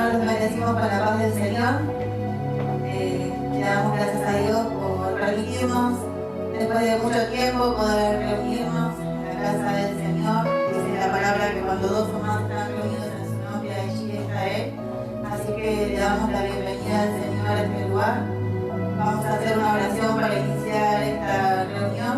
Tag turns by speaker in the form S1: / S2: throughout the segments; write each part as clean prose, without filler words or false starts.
S1: Señor, te bendecimos con la paz del Señor. Le damos gracias a Dios por permitirnos, después de mucho tiempo, poder reunirnos en la casa del Señor. Dice la palabra que cuando dos o más están reunidos en su nombre, allí está Él. Así que le damos la bienvenida al Señor a este lugar. Vamos a hacer una oración para iniciar esta reunión.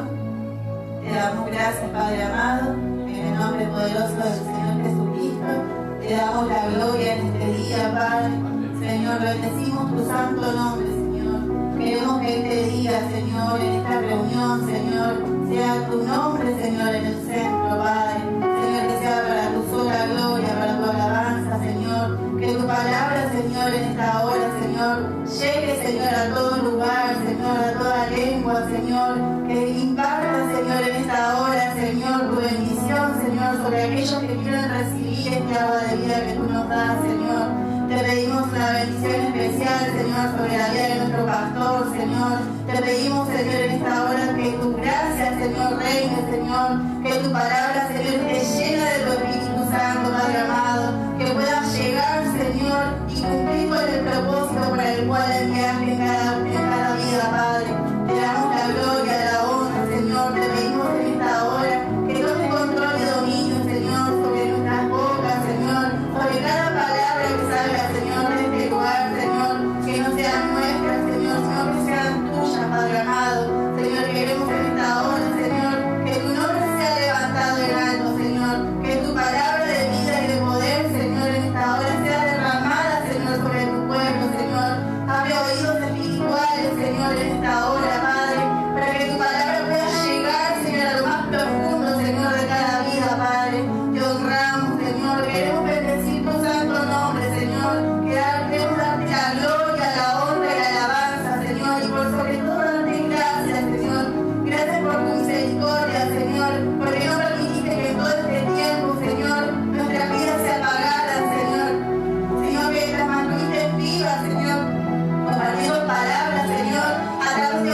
S1: Te damos gracias, Padre amado, en el nombre poderoso del Señor Jesucristo. Te damos la gloria en este día, Padre. Señor, bendecimos tu santo nombre, Señor. Queremos que este día, Señor, en esta reunión, Señor, sea tu nombre, Señor, en el centro, Padre. Señor, que sea para tu sola gloria, para tu alabanza, Señor. Que tu palabra, Señor, en esta hora, Señor, llegue, Señor, a todo lugar, Señor, a toda lengua, Señor. Que imparta, Señor, en esta hora, Señor, tu bendición, Señor, sobre aquellos que quieren recibir este agua de vida que tú nos das, Señor. Te pedimos una bendición especial, Señor, sobre la vida de nuestro pastor, Señor. Te pedimos, Señor, en esta hora que tu gracia, Señor, reine, Señor. Que tu palabra, Señor, esté llena de tu Espíritu Santo, Padre amado. Que pueda llegar, Señor, y cumplir con el propósito para el cual enviaste en cada vida, Padre. Te damos la gloria, la honra, Señor. Te pedimos en esta hora que tome control y dominio, Señor, sobre nuestras bocas, Señor, sobre cada palabra que salga, Señor, de este lugar, Señor, que no sean nuestras, Señor, sino que sean tuyas, Padre amado. Señor, queremos en esta hora, Señor, que tu nombre sea levantado en alto, Señor, que tu palabra de vida y de poder, Señor, en esta hora sea derramada, Señor, sobre tu pueblo, Señor. Abre oídos espirituales, Señor, en esta hora, Padre, para que tu palabra pueda llegar, Señor, a lo más profundo, Señor, de cada vida, Padre. Te honramos, Señor, queremos bendecir tu santo nombre, Señor, queremos darte la gloria, la honra y la alabanza, Señor, y por sobre todo darte gracias, Señor. Gracias por tu misericordia, Señor, porque no permitiste que en todo este tiempo, Señor, nuestras vidas se apagaran, Señor, sino que las mantuviste vivas, Señor, compartiendo palabras, Señor, a través de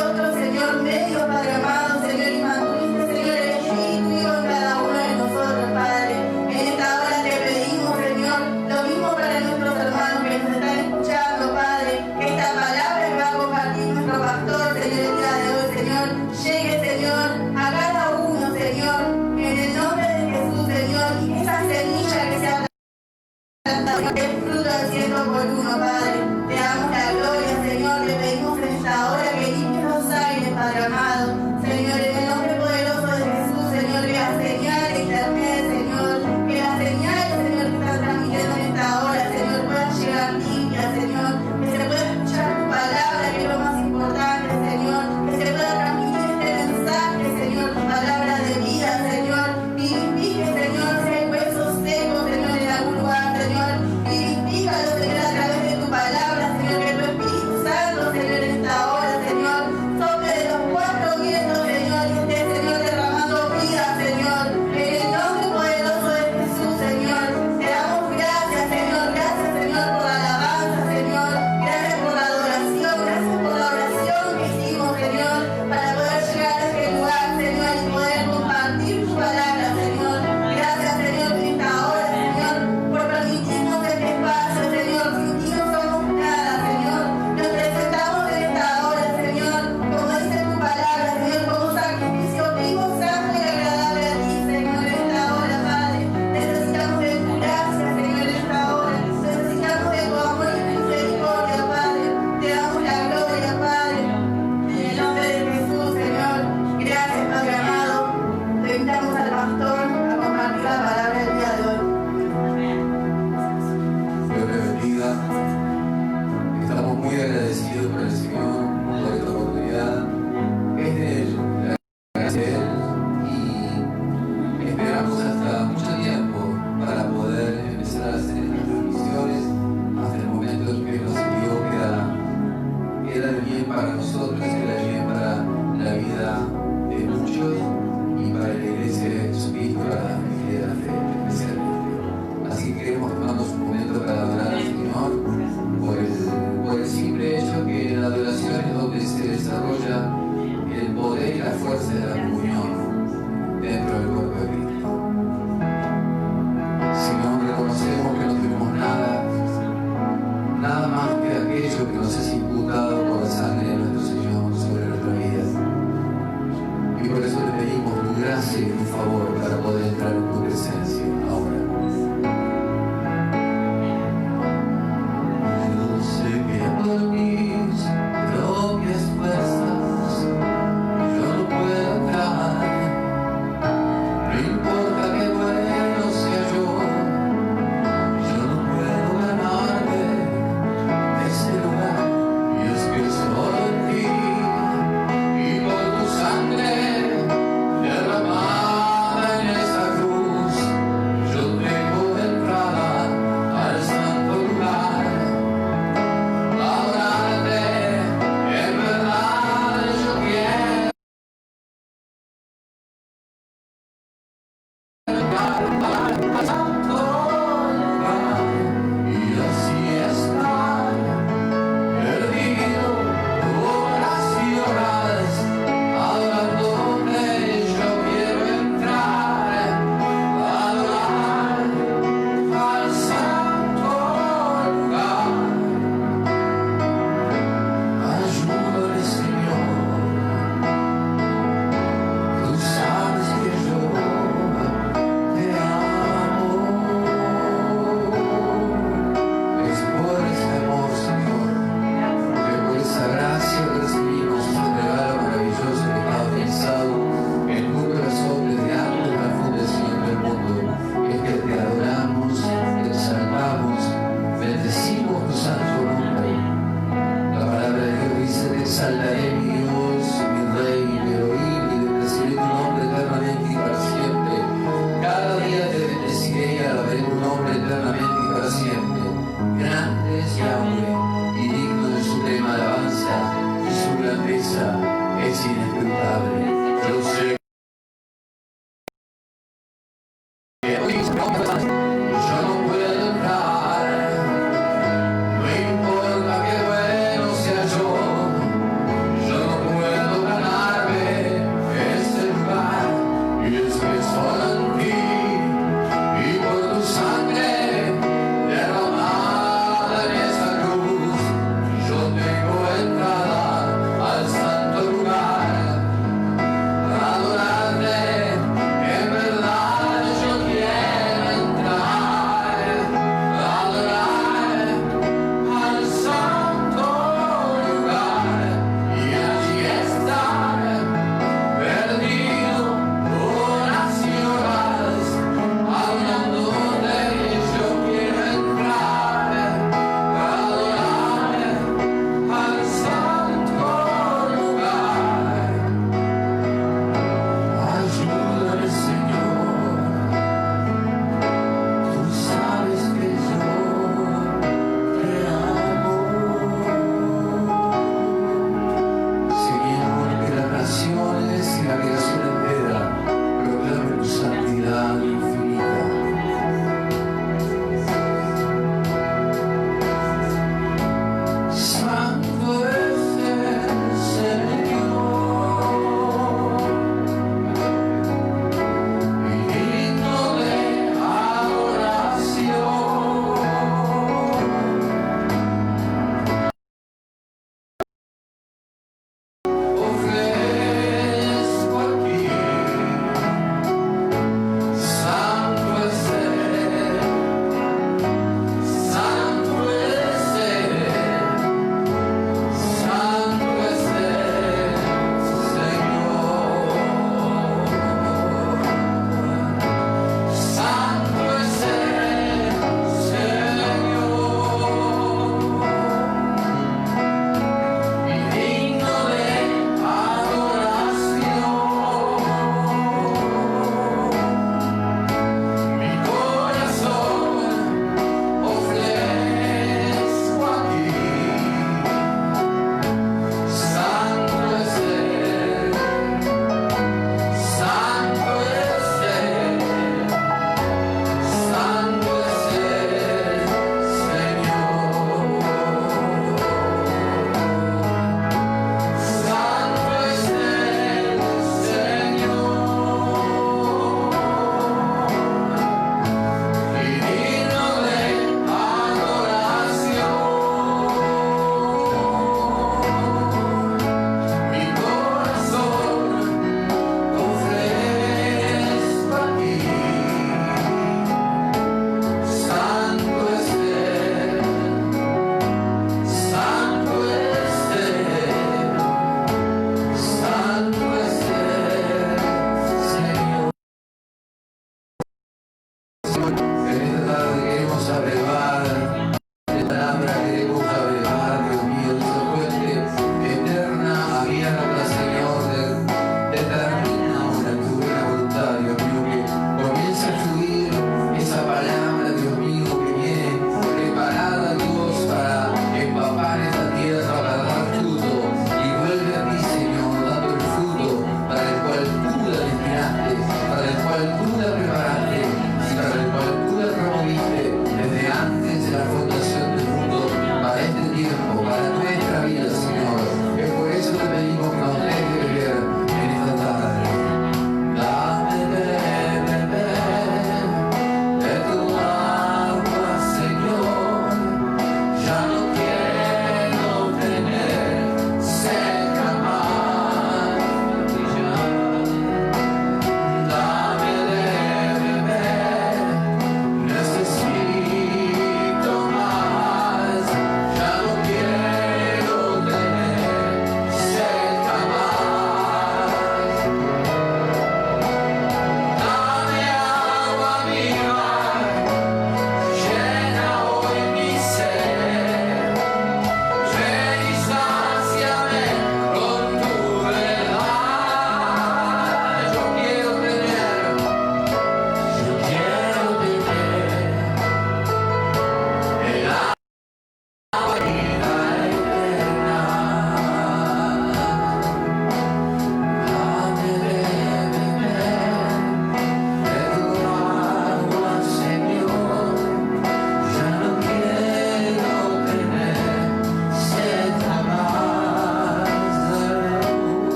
S2: naturaleza es inescrutable. Yo sé que hoy yo no puedo entrar, no importa que bueno sea yo no puedo ganarme este lugar, y es que solo en ti y por tu sangre derramada en esta cruz, yo tengo entrada al santo lugar.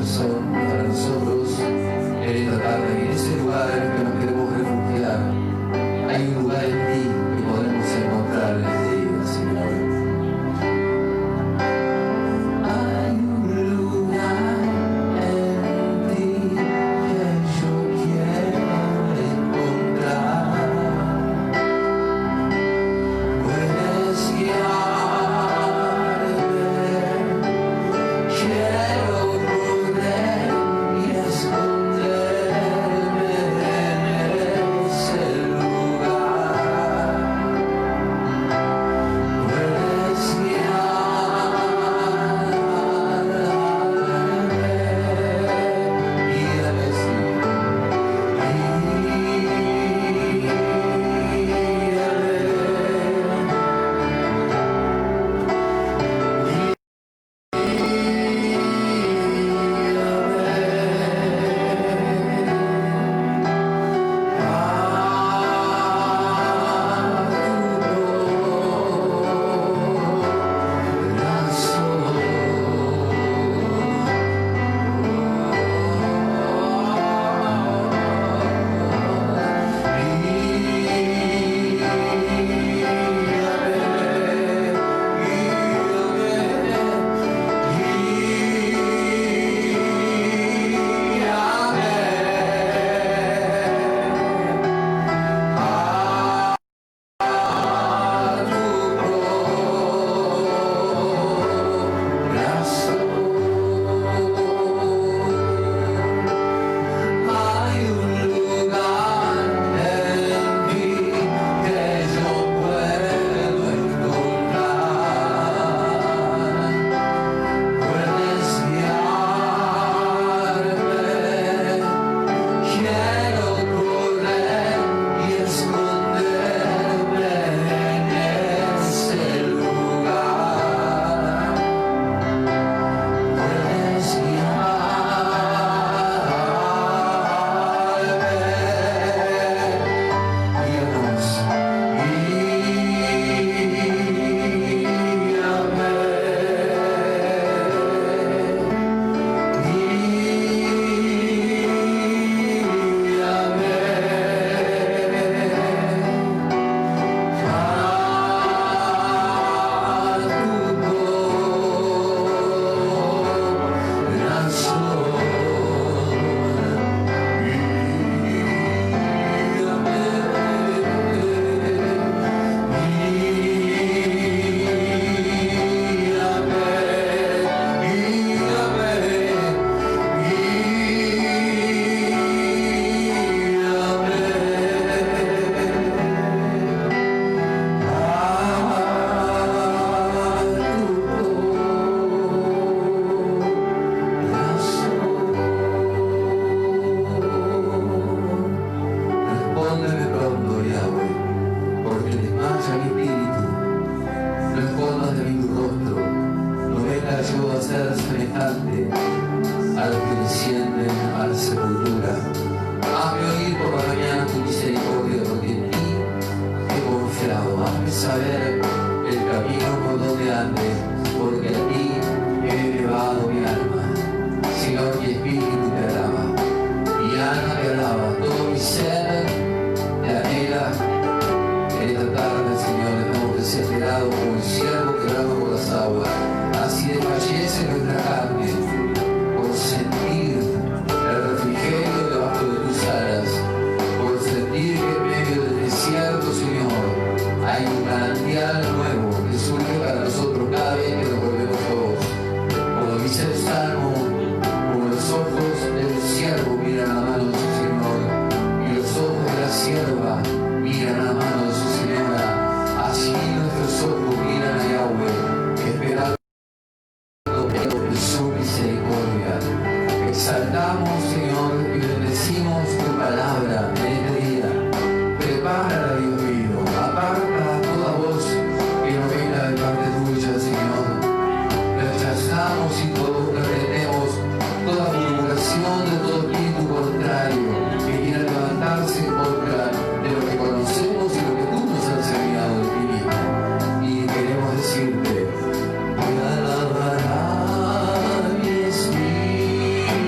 S2: son para nosotros en esta tarde. Y en ese lugar en el que nos queremos refugiar, hay un lugar en ti que podemos encontrar en este día, Señor. Decirte, voy a alabar a mi Espíritu.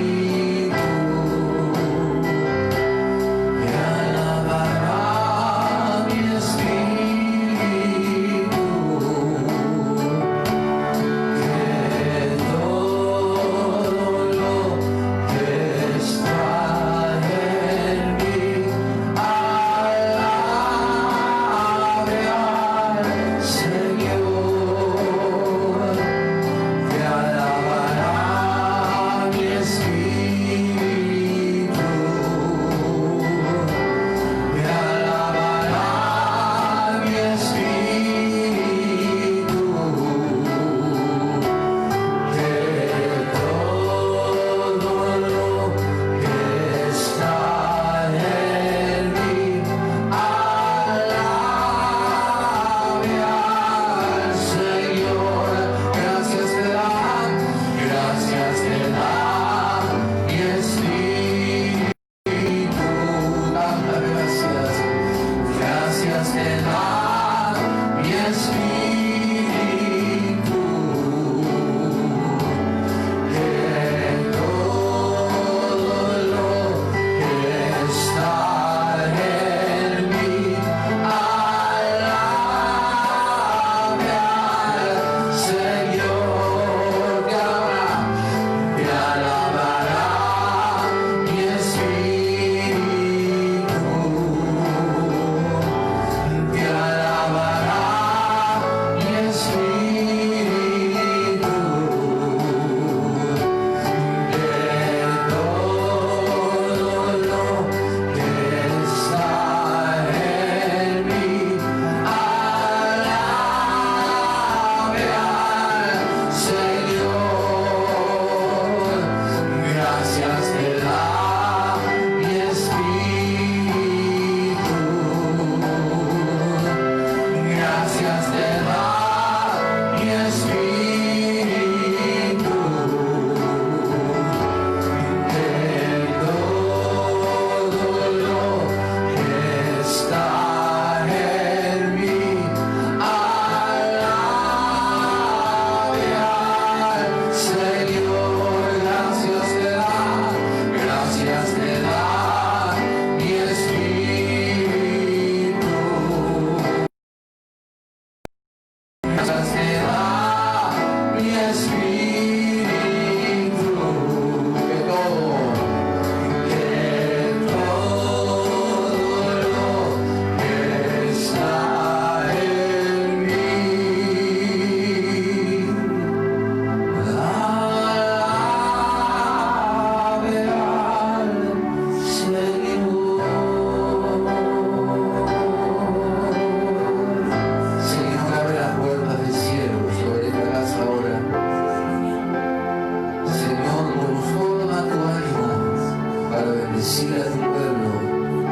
S2: bendecir a tu pueblo.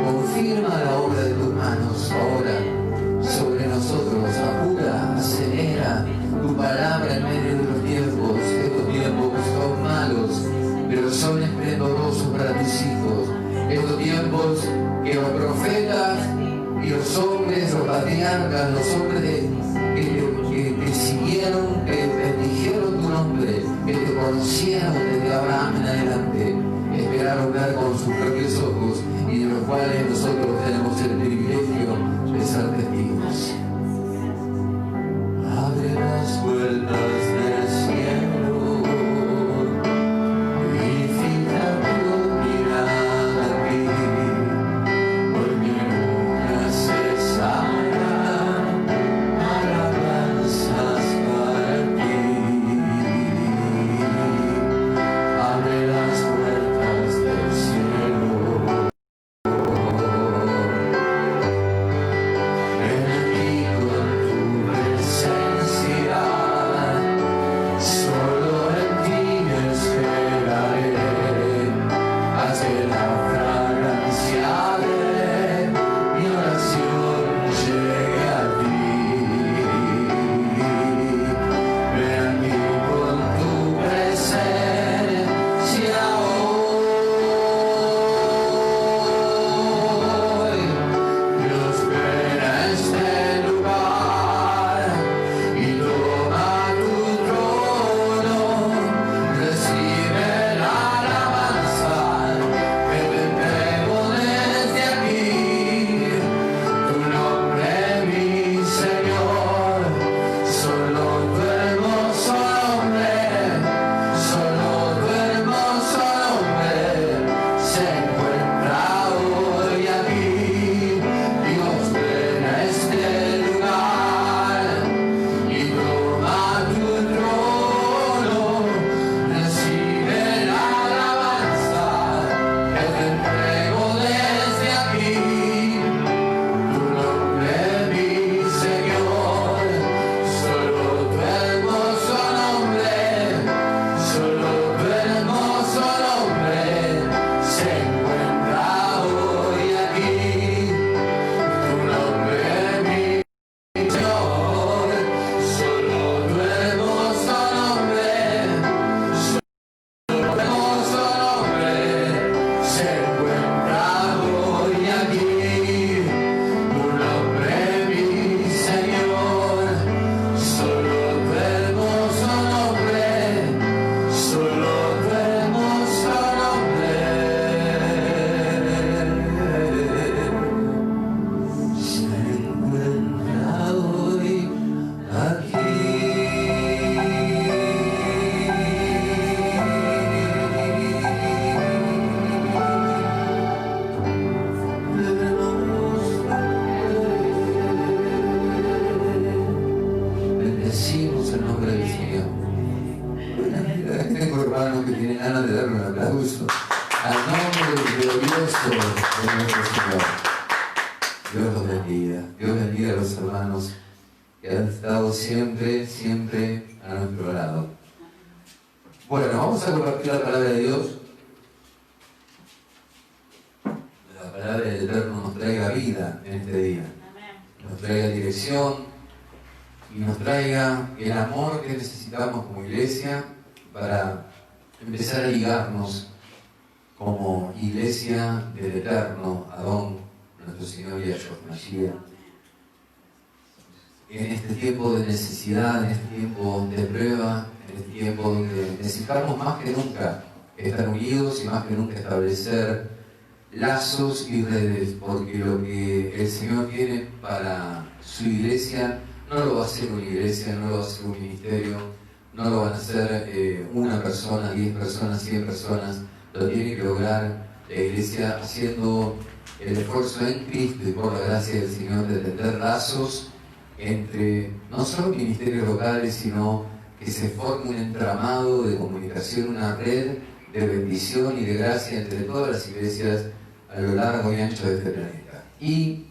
S2: Confirma la obra de tus manos ahora sobre nosotros. Apura, acelera tu palabra en medio de los tiempos. Estos tiempos son malos, pero son esplendorosos para tus hijos. Estos tiempos que los profetas y los hombres, los patriarcas, los hombres que te siguieron, que bendijeron tu nombre, que te conocieron desde Abraham en adelante, esperaron ver con sus propios ojos, y de los cuales nosotros tenemos el privilegio de ser testigos. Abre las puertas del cielo y fija tu mirada aquí, porque nunca cesarán alabanzas para ti. Abre las puertas del cielo. Ven aquí con tu presencia, solo en ti esperaré, haz que la fragancia de mi oración llegue a ti. Ven aquí con tu presencia hoy. Dios, ven a este lugar y toma tu trono. Recibe la alabanza que te entrego desde aquí. Tu nombre, mi Señor, solo tu hermoso nombre, solo tu hermoso nombre se encuentra hoy aquí. Dios, ven a este lugar y toma tu trono. Recibe la alabanza que te entrego desde aquí. Tu nombre, mi Señor, solo tu hermoso nombre, solo tu hermoso nombre se encuentra hoy aquí. Tu nombre, mi Señor, solo tu hermoso nombre, solo tu hermoso nombre se encuentra hoy aquí. Tu nombre, mi Señor, solo tu hermoso nombre, solo tu hermoso nombre se encuentra hoy aquí. Bendecimos el nombre del Señor. Tengo hermanos que tienen ganas de darle un aplauso al nombre glorioso de nuestro Señor. Dios los bendiga. Dios bendiga a los hermanos que han estado siempre, siempre a nuestro lado. Bueno, vamos a compartir la palabra de Dios. La palabra del Eterno nos traiga vida en este día. Nos traiga dirección y nos traiga el amor que necesitamos como iglesia para empezar a ligarnos como iglesia del Eterno, Adón, nuestro Señor Yahshua Mashiach. En este tiempo de necesidad, en este tiempo de prueba, en este tiempo donde necesitamos más que nunca estar unidos y más que nunca establecer lazos y redes, porque lo que el Señor tiene para su iglesia no lo va a hacer una iglesia, no lo va a hacer un ministerio, no lo van a hacer una persona, 10 personas, 100 personas, lo tiene que lograr la iglesia haciendo el esfuerzo en Cristo y por la gracia del Señor de tender lazos entre no solo ministerios locales, sino que se forme un entramado de comunicación, una red de bendición y de gracia entre todas las iglesias a lo largo y ancho de este planeta. Y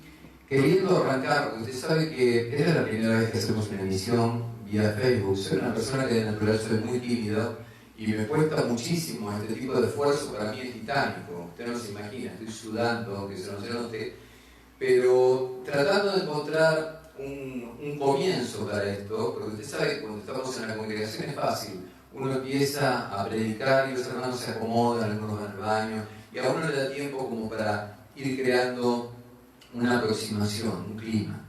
S2: queriendo arrancar, porque usted sabe que esta es la primera vez que hacemos una emisión vía Facebook. Soy una persona que de natural soy muy tímido y me cuesta muchísimo este tipo de esfuerzo, para mí es titánico. Usted no se imagina, estoy sudando, aunque se no se note, pero tratando de encontrar un comienzo para esto, porque usted sabe que cuando estamos en la congregación es fácil. Uno empieza a predicar y los hermanos se acomodan, algunos van al baño, y a uno le da tiempo como para ir creando una aproximación, un clima.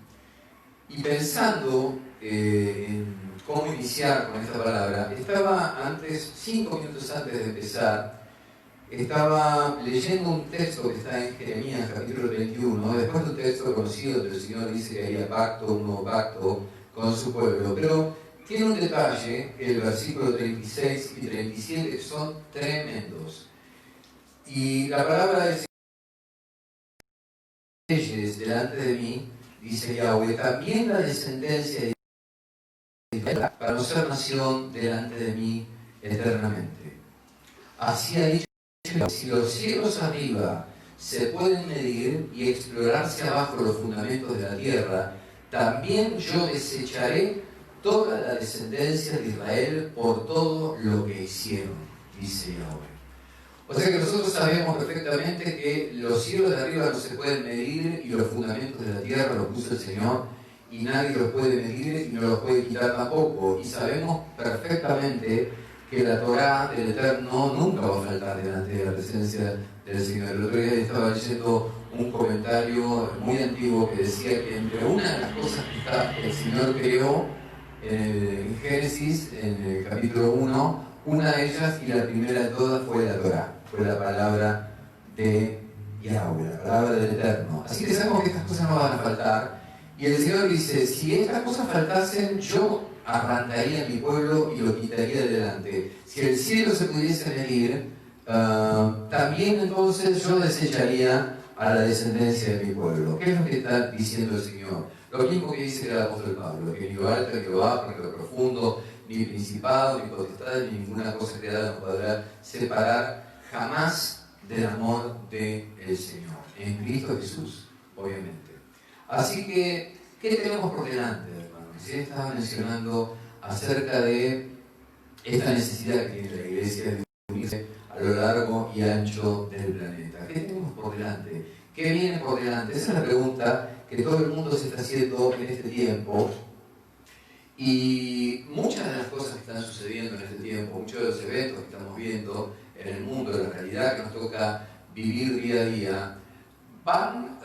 S2: Y pensando en cómo iniciar con esta palabra, estaba antes, 5 minutos antes de empezar, estaba leyendo un texto que está en Jeremías capítulo 31, después de un texto conocido donde el Señor dice que había pacto, un nuevo pacto con su pueblo, pero tiene un detalle, el versículo 36 y 37, que son tremendos. Y la palabra de leyes delante de mí, dice Yahweh, también la descendencia de Israel para no ser nación delante de mí eternamente. Así ha dicho, si los cielos arriba se pueden medir y explorarse abajo los fundamentos de la tierra, también yo desecharé toda la descendencia de Israel por todo lo que hicieron, dice Yahweh. O sea que nosotros sabemos perfectamente que los cielos de arriba no se pueden medir y los fundamentos de la tierra los puso el Señor y nadie los puede medir y no los puede quitar tampoco. Y sabemos perfectamente que la Torá del Eterno nunca va a faltar delante de la presencia del Señor. El otro día estaba leyendo un comentario muy antiguo que decía que entre una de las cosas que el Señor creó en Génesis, en el capítulo 1, una de ellas y la primera de todas fue la Torá, fue la palabra de Yahweh, la palabra del Eterno. Así que sabemos que estas cosas no van a faltar. Y el Señor dice, si estas cosas faltasen, yo arrancaría a mi pueblo y lo quitaría de delante. Si el cielo se pudiese medir, también entonces yo desecharía a la descendencia de mi pueblo. ¿Qué es lo que está diciendo el Señor? Lo mismo que dice el apóstol Pablo, que ni lo alto, ni lo bajo, ni lo profundo, ni principado, ni potestad, ni ninguna cosa creada nos podrá separar jamás del amor del Señor, en Cristo Jesús, obviamente. Así que, ¿qué tenemos por delante, hermanos? Ya estaba mencionando acerca de esta necesidad que tiene la Iglesia de unirse a lo largo y ancho del planeta. ¿Qué tenemos por delante? ¿Qué viene por delante? Esa es la pregunta que todo el mundo se está haciendo en este tiempo. Y muchas de las cosas que están sucediendo en este tiempo, muchos de los eventos que estamos viendo en el mundo, la realidad que nos toca vivir día a día, van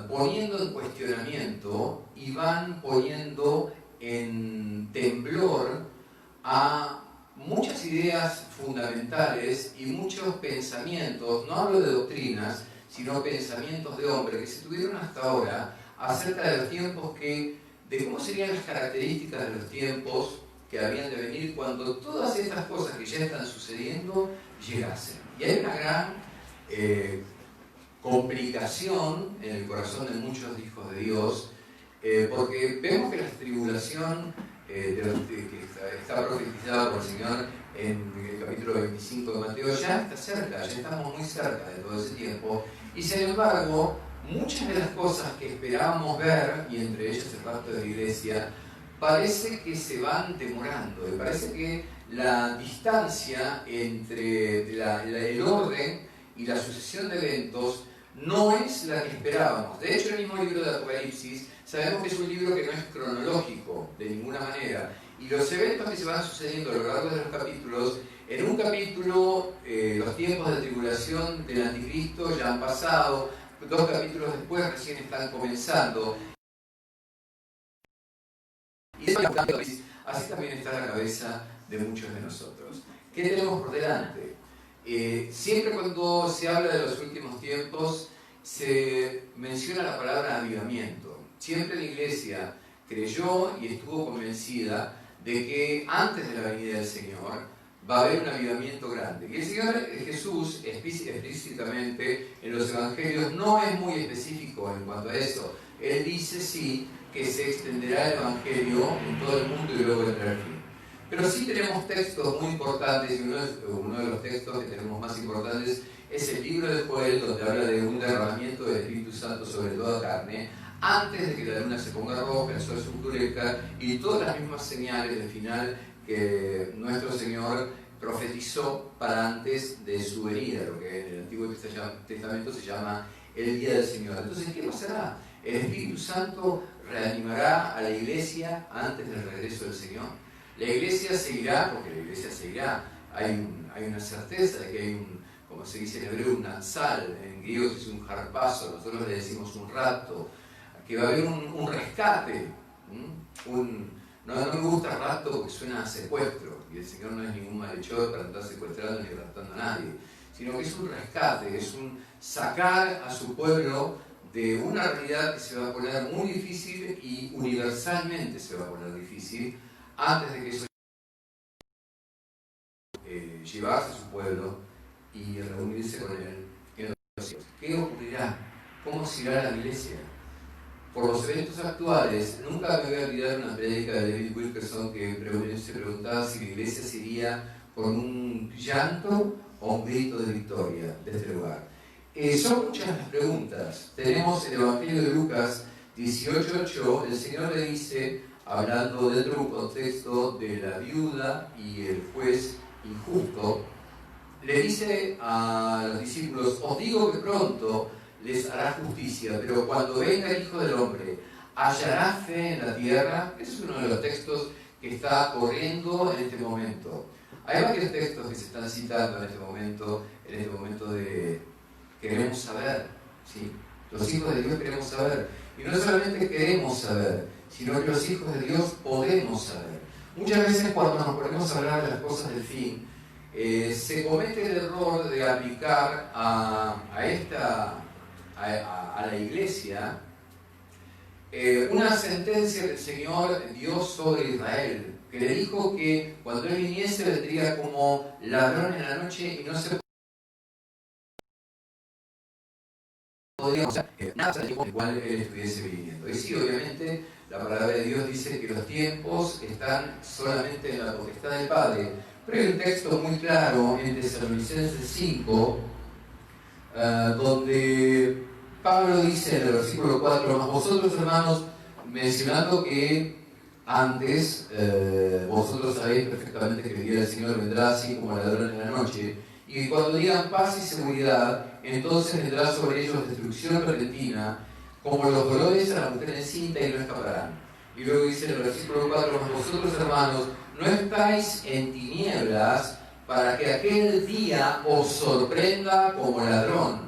S2: poniendo en cuestionamiento y van poniendo en temblor a muchas ideas fundamentales y muchos pensamientos, no hablo de doctrinas, sino pensamientos de hombre que se tuvieron hasta ahora acerca de los tiempos de cómo serían las características de los tiempos que habían de venir cuando todas estas cosas que ya están sucediendo llegasen. Y hay una gran complicación en el corazón de muchos hijos de Dios, porque vemos que la tribulación que está profetizada por el Señor en el capítulo 25 de Mateo ya está cerca, ya estamos muy cerca de todo ese tiempo, y sin embargo muchas de las cosas que esperábamos ver, y entre ellas el rapto de la iglesia, parece que se van demorando, y parece que la distancia entre el orden y la sucesión de eventos no es la que esperábamos. De hecho, el mismo libro de Apocalipsis sabemos que es un libro que no es cronológico de ninguna manera, y los eventos que se van sucediendo a lo largo de los capítulos, en un capítulo los tiempos de tribulación del anticristo ya han pasado, 2 capítulos después recién están comenzando. Y así también está la cabeza de muchos de nosotros. ¿Qué tenemos por delante? Siempre cuando se habla de los últimos tiempos se menciona la palabra avivamiento. Siempre la Iglesia creyó y estuvo convencida de que antes de la venida del Señor va a haber un avivamiento grande. Y el Señor Jesús explícitamente en los Evangelios no es muy específico en cuanto a eso. Él dice sí que se extenderá el Evangelio en todo el mundo y luego vendrá el fin. Pero sí tenemos textos muy importantes, y uno de los textos que tenemos más importantes es el libro de Joel, donde habla de un derramamiento del Espíritu Santo sobre toda carne, antes de que la luna se ponga roja, el sol se oscurezca, y todas las mismas señales del final que nuestro Señor profetizó para antes de su venida, lo que en el Antiguo Testamento se llama el día del Señor. Entonces, ¿qué pasará? ¿El Espíritu Santo reanimará a la iglesia antes del regreso del Señor? La iglesia seguirá, porque la iglesia seguirá. Hay una certeza de que hay como se dice en hebreo, un natsal, en griego es un harpazo, nosotros le decimos un rapto, que va a haber un rescate. No me gusta rapto porque suena a secuestro, y el Señor no es ningún malhechor para andar secuestrando ni raptando a nadie, sino que es un rescate, es un sacar a su pueblo de una realidad que se va a poner muy difícil y universalmente se va a poner difícil antes de que eso llevarse a su pueblo y reunirse con él en los cielos. ¿Qué ocurrirá? ¿Cómo se irá la iglesia? Por los eventos actuales, nunca me voy a olvidar una prédica de David Wilkerson que se preguntaba si la iglesia se iría con un llanto o un grito de victoria de este lugar. Son muchas las preguntas. Tenemos el Evangelio de Lucas 18:8, el Señor le dice, hablando dentro de un contexto de la viuda y el juez injusto, le dice a los discípulos, os digo que pronto les hará justicia, pero cuando venga el Hijo del Hombre, ¿hallará fe en la tierra? Ese es uno de los textos que está corriendo en este momento. Hay varios textos que se están citando en este momento de queremos saber, ¿sí? Los hijos de Dios queremos saber. Y no solamente queremos saber, sino que los hijos de Dios podemos saber. Muchas veces cuando nos ponemos a hablar de las cosas del fin, se comete el error de aplicar a la iglesia una sentencia que el Señor dio sobre Israel, que le dijo que cuando Él viniese vendría como ladrón en la noche y no se podría nada del tiempo en el cual Él estuviese viniendo. Y sí, obviamente, la palabra de Dios dice que los tiempos están solamente en la potestad del Padre. Pero hay un texto muy claro en Tesalonicenses 5, donde Pablo dice en el versículo 4, mas vosotros hermanos, mencionando que antes vosotros sabéis perfectamente que el día del Señor vendrá así como ladrón en la noche, y cuando digan paz y seguridad, entonces vendrá sobre ellos destrucción repentina, como los dolores a la mujer encinta y no escaparán. Y luego dice en el versículo 4, mas vosotros hermanos, no estáis en tinieblas para que aquel día os sorprenda como ladrón.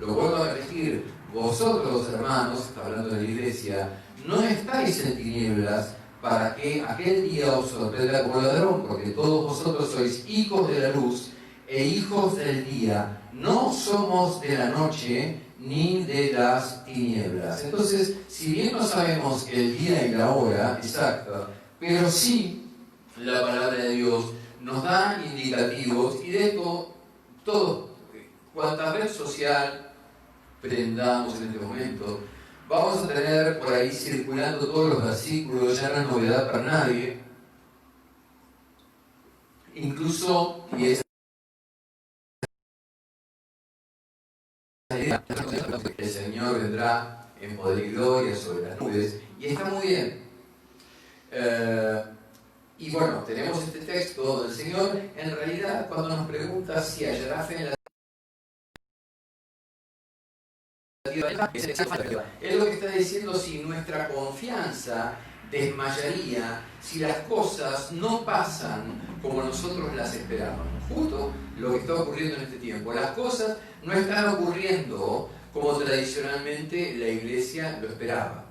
S2: Lo vuelvo a repetir, vosotros hermanos, está hablando de la iglesia, no estáis en tinieblas para que aquel día os sorprenda como ladrón, porque todos vosotros sois hijos de la luz e hijos del día, no somos de la noche ni de las tinieblas. Entonces, si bien no sabemos el día y la hora exacta, pero sí la palabra de Dios nos da indicativos, y de esto todo, cuanta red social prendamos en este momento, vamos a tener por ahí circulando todos los versículos, ya no es novedad para nadie, incluso, y es el Señor vendrá en poder y gloria sobre las nubes, y está muy bien. Y bueno, tenemos este texto del Señor, en realidad cuando nos pregunta si hallará fe en la tierra, es lo que está diciendo si nuestra confianza desmayaría si las cosas no pasan como nosotros las esperábamos. Justo lo que está ocurriendo en este tiempo. Las cosas no están ocurriendo como tradicionalmente la iglesia lo esperaba.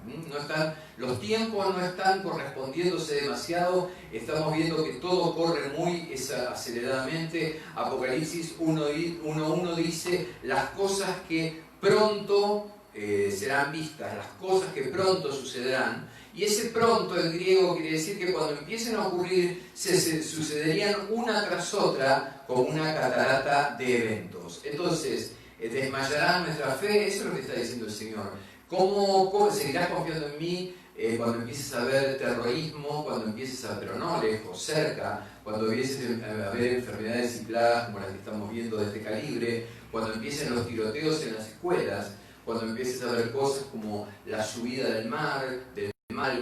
S2: Los tiempos no están correspondiéndose demasiado, estamos viendo que todo corre muy aceleradamente. Apocalipsis 1:1 dice las cosas que pronto serán vistas, las cosas que pronto sucederán. Y ese pronto en griego quiere decir que cuando empiecen a ocurrir sucederían una tras otra como una catarata de eventos. Entonces, desmayará nuestra fe, eso es lo que está diciendo el Señor. ¿Cómo seguirás confiando en mí cuando empieces a ver terrorismo, cuando empieces a, pero no lejos, cerca, cuando empieces a ver enfermedades y plagas como las que estamos viendo de este calibre, cuando empiecen los tiroteos en las escuelas, cuando empieces a ver cosas como la subida del mal,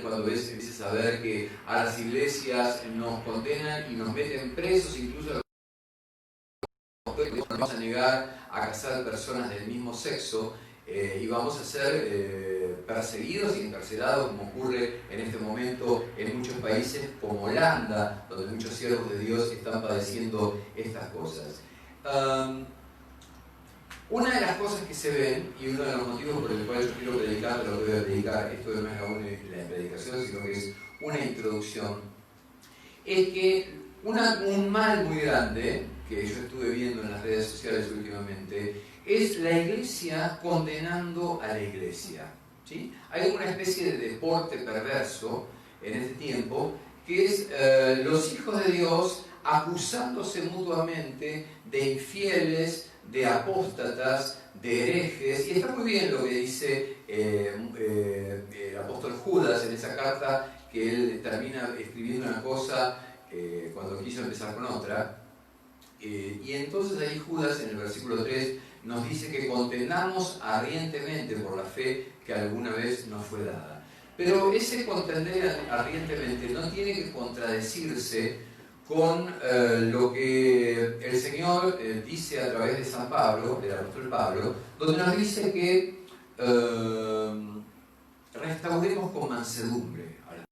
S2: cuando empieces a ver que a las iglesias nos condenan y nos meten presos, incluso vamos a negar a casar personas del mismo sexo y vamos a ser perseguidos y encarcelados, como ocurre en este momento en muchos países como Holanda, donde muchos siervos de Dios están padeciendo estas cosas. Una de las cosas que se ven, y uno de los motivos por el cual yo quiero predicar lo que voy a predicar, esto no es aún la predicación, sino que es una introducción, es que un mal muy grande que yo estuve viendo en las redes sociales últimamente es la iglesia condenando a la iglesia, ¿sí? Hay una especie de deporte perverso en este tiempo que es los hijos de Dios acusándose mutuamente de infieles, de apóstatas, de herejes, y está muy bien lo que dice el apóstol Judas en esa carta, que él termina escribiendo una cosa cuando quiso empezar con otra, y entonces ahí Judas en el versículo 3 nos dice que condenamos ardientemente por la fe que alguna vez nos fue dada. Pero ese contender ardientemente no tiene que contradecirse con lo que el Señor dice a través de San Pablo, del apóstol Pablo, donde nos dice que restauremos con mansedumbre a las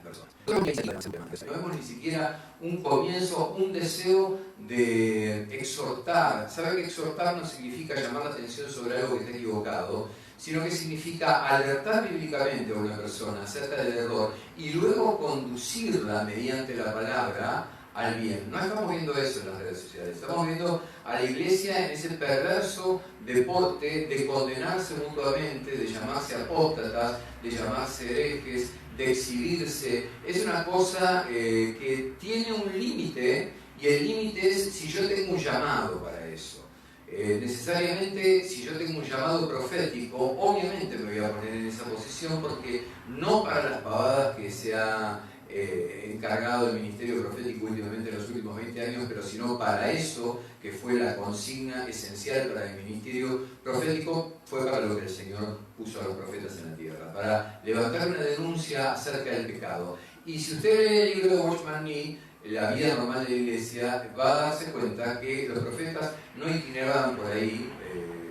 S2: personas. No vemos ni siquiera un comienzo, un deseo de exhortar. ¿Sabe que exhortar no significa llamar la atención sobre algo que está equivocado, sino que significa alertar bíblicamente a una persona acerca del error y luego conducirla mediante la palabra al bien? No estamos viendo eso en las redes sociales, estamos viendo a la iglesia en ese perverso deporte de condenarse mutuamente, de llamarse apóstatas, de llamarse herejes, de exhibirse. Es una cosa que tiene un límite, y el límite es si yo tengo un llamado para eso. Necesariamente, si yo tengo un llamado profético, obviamente me voy a poner en esa posición, porque no para las pavadas que se ha encargado el ministerio profético últimamente en los últimos 20 años, pero sino para eso, que fue la consigna esencial para el ministerio profético, fue para lo que el Señor puso a los profetas en la tierra, para levantar una denuncia acerca del pecado. Y si usted lee el libro de Watchman Nee, la vida normal de la iglesia, va a darse cuenta que los profetas no itineraban por ahí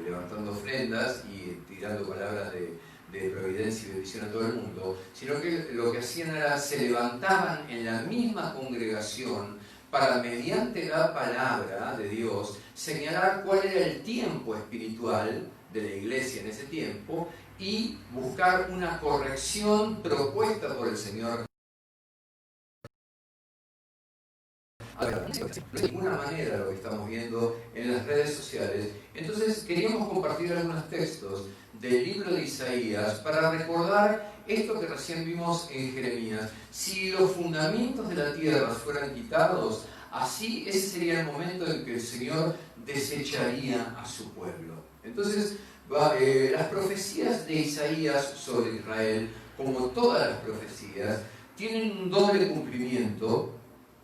S2: levantando ofrendas y tirando palabras de providencia y bendición a todo el mundo, sino que lo que hacían era se levantaban en la misma congregación para, mediante la palabra de Dios, señalar cuál era el tiempo espiritual de la iglesia en ese tiempo y buscar una corrección propuesta por el Señor. No es de ninguna manera lo que estamos viendo en las redes sociales. Entonces queríamos compartir algunos textos del libro de Isaías para recordar esto que recién vimos en Jeremías. Si los fundamentos de la tierra fueran quitados, así ese sería el momento en que el Señor desecharía a su pueblo. Entonces las profecías de Isaías sobre Israel, como todas las profecías, tienen un doble cumplimiento,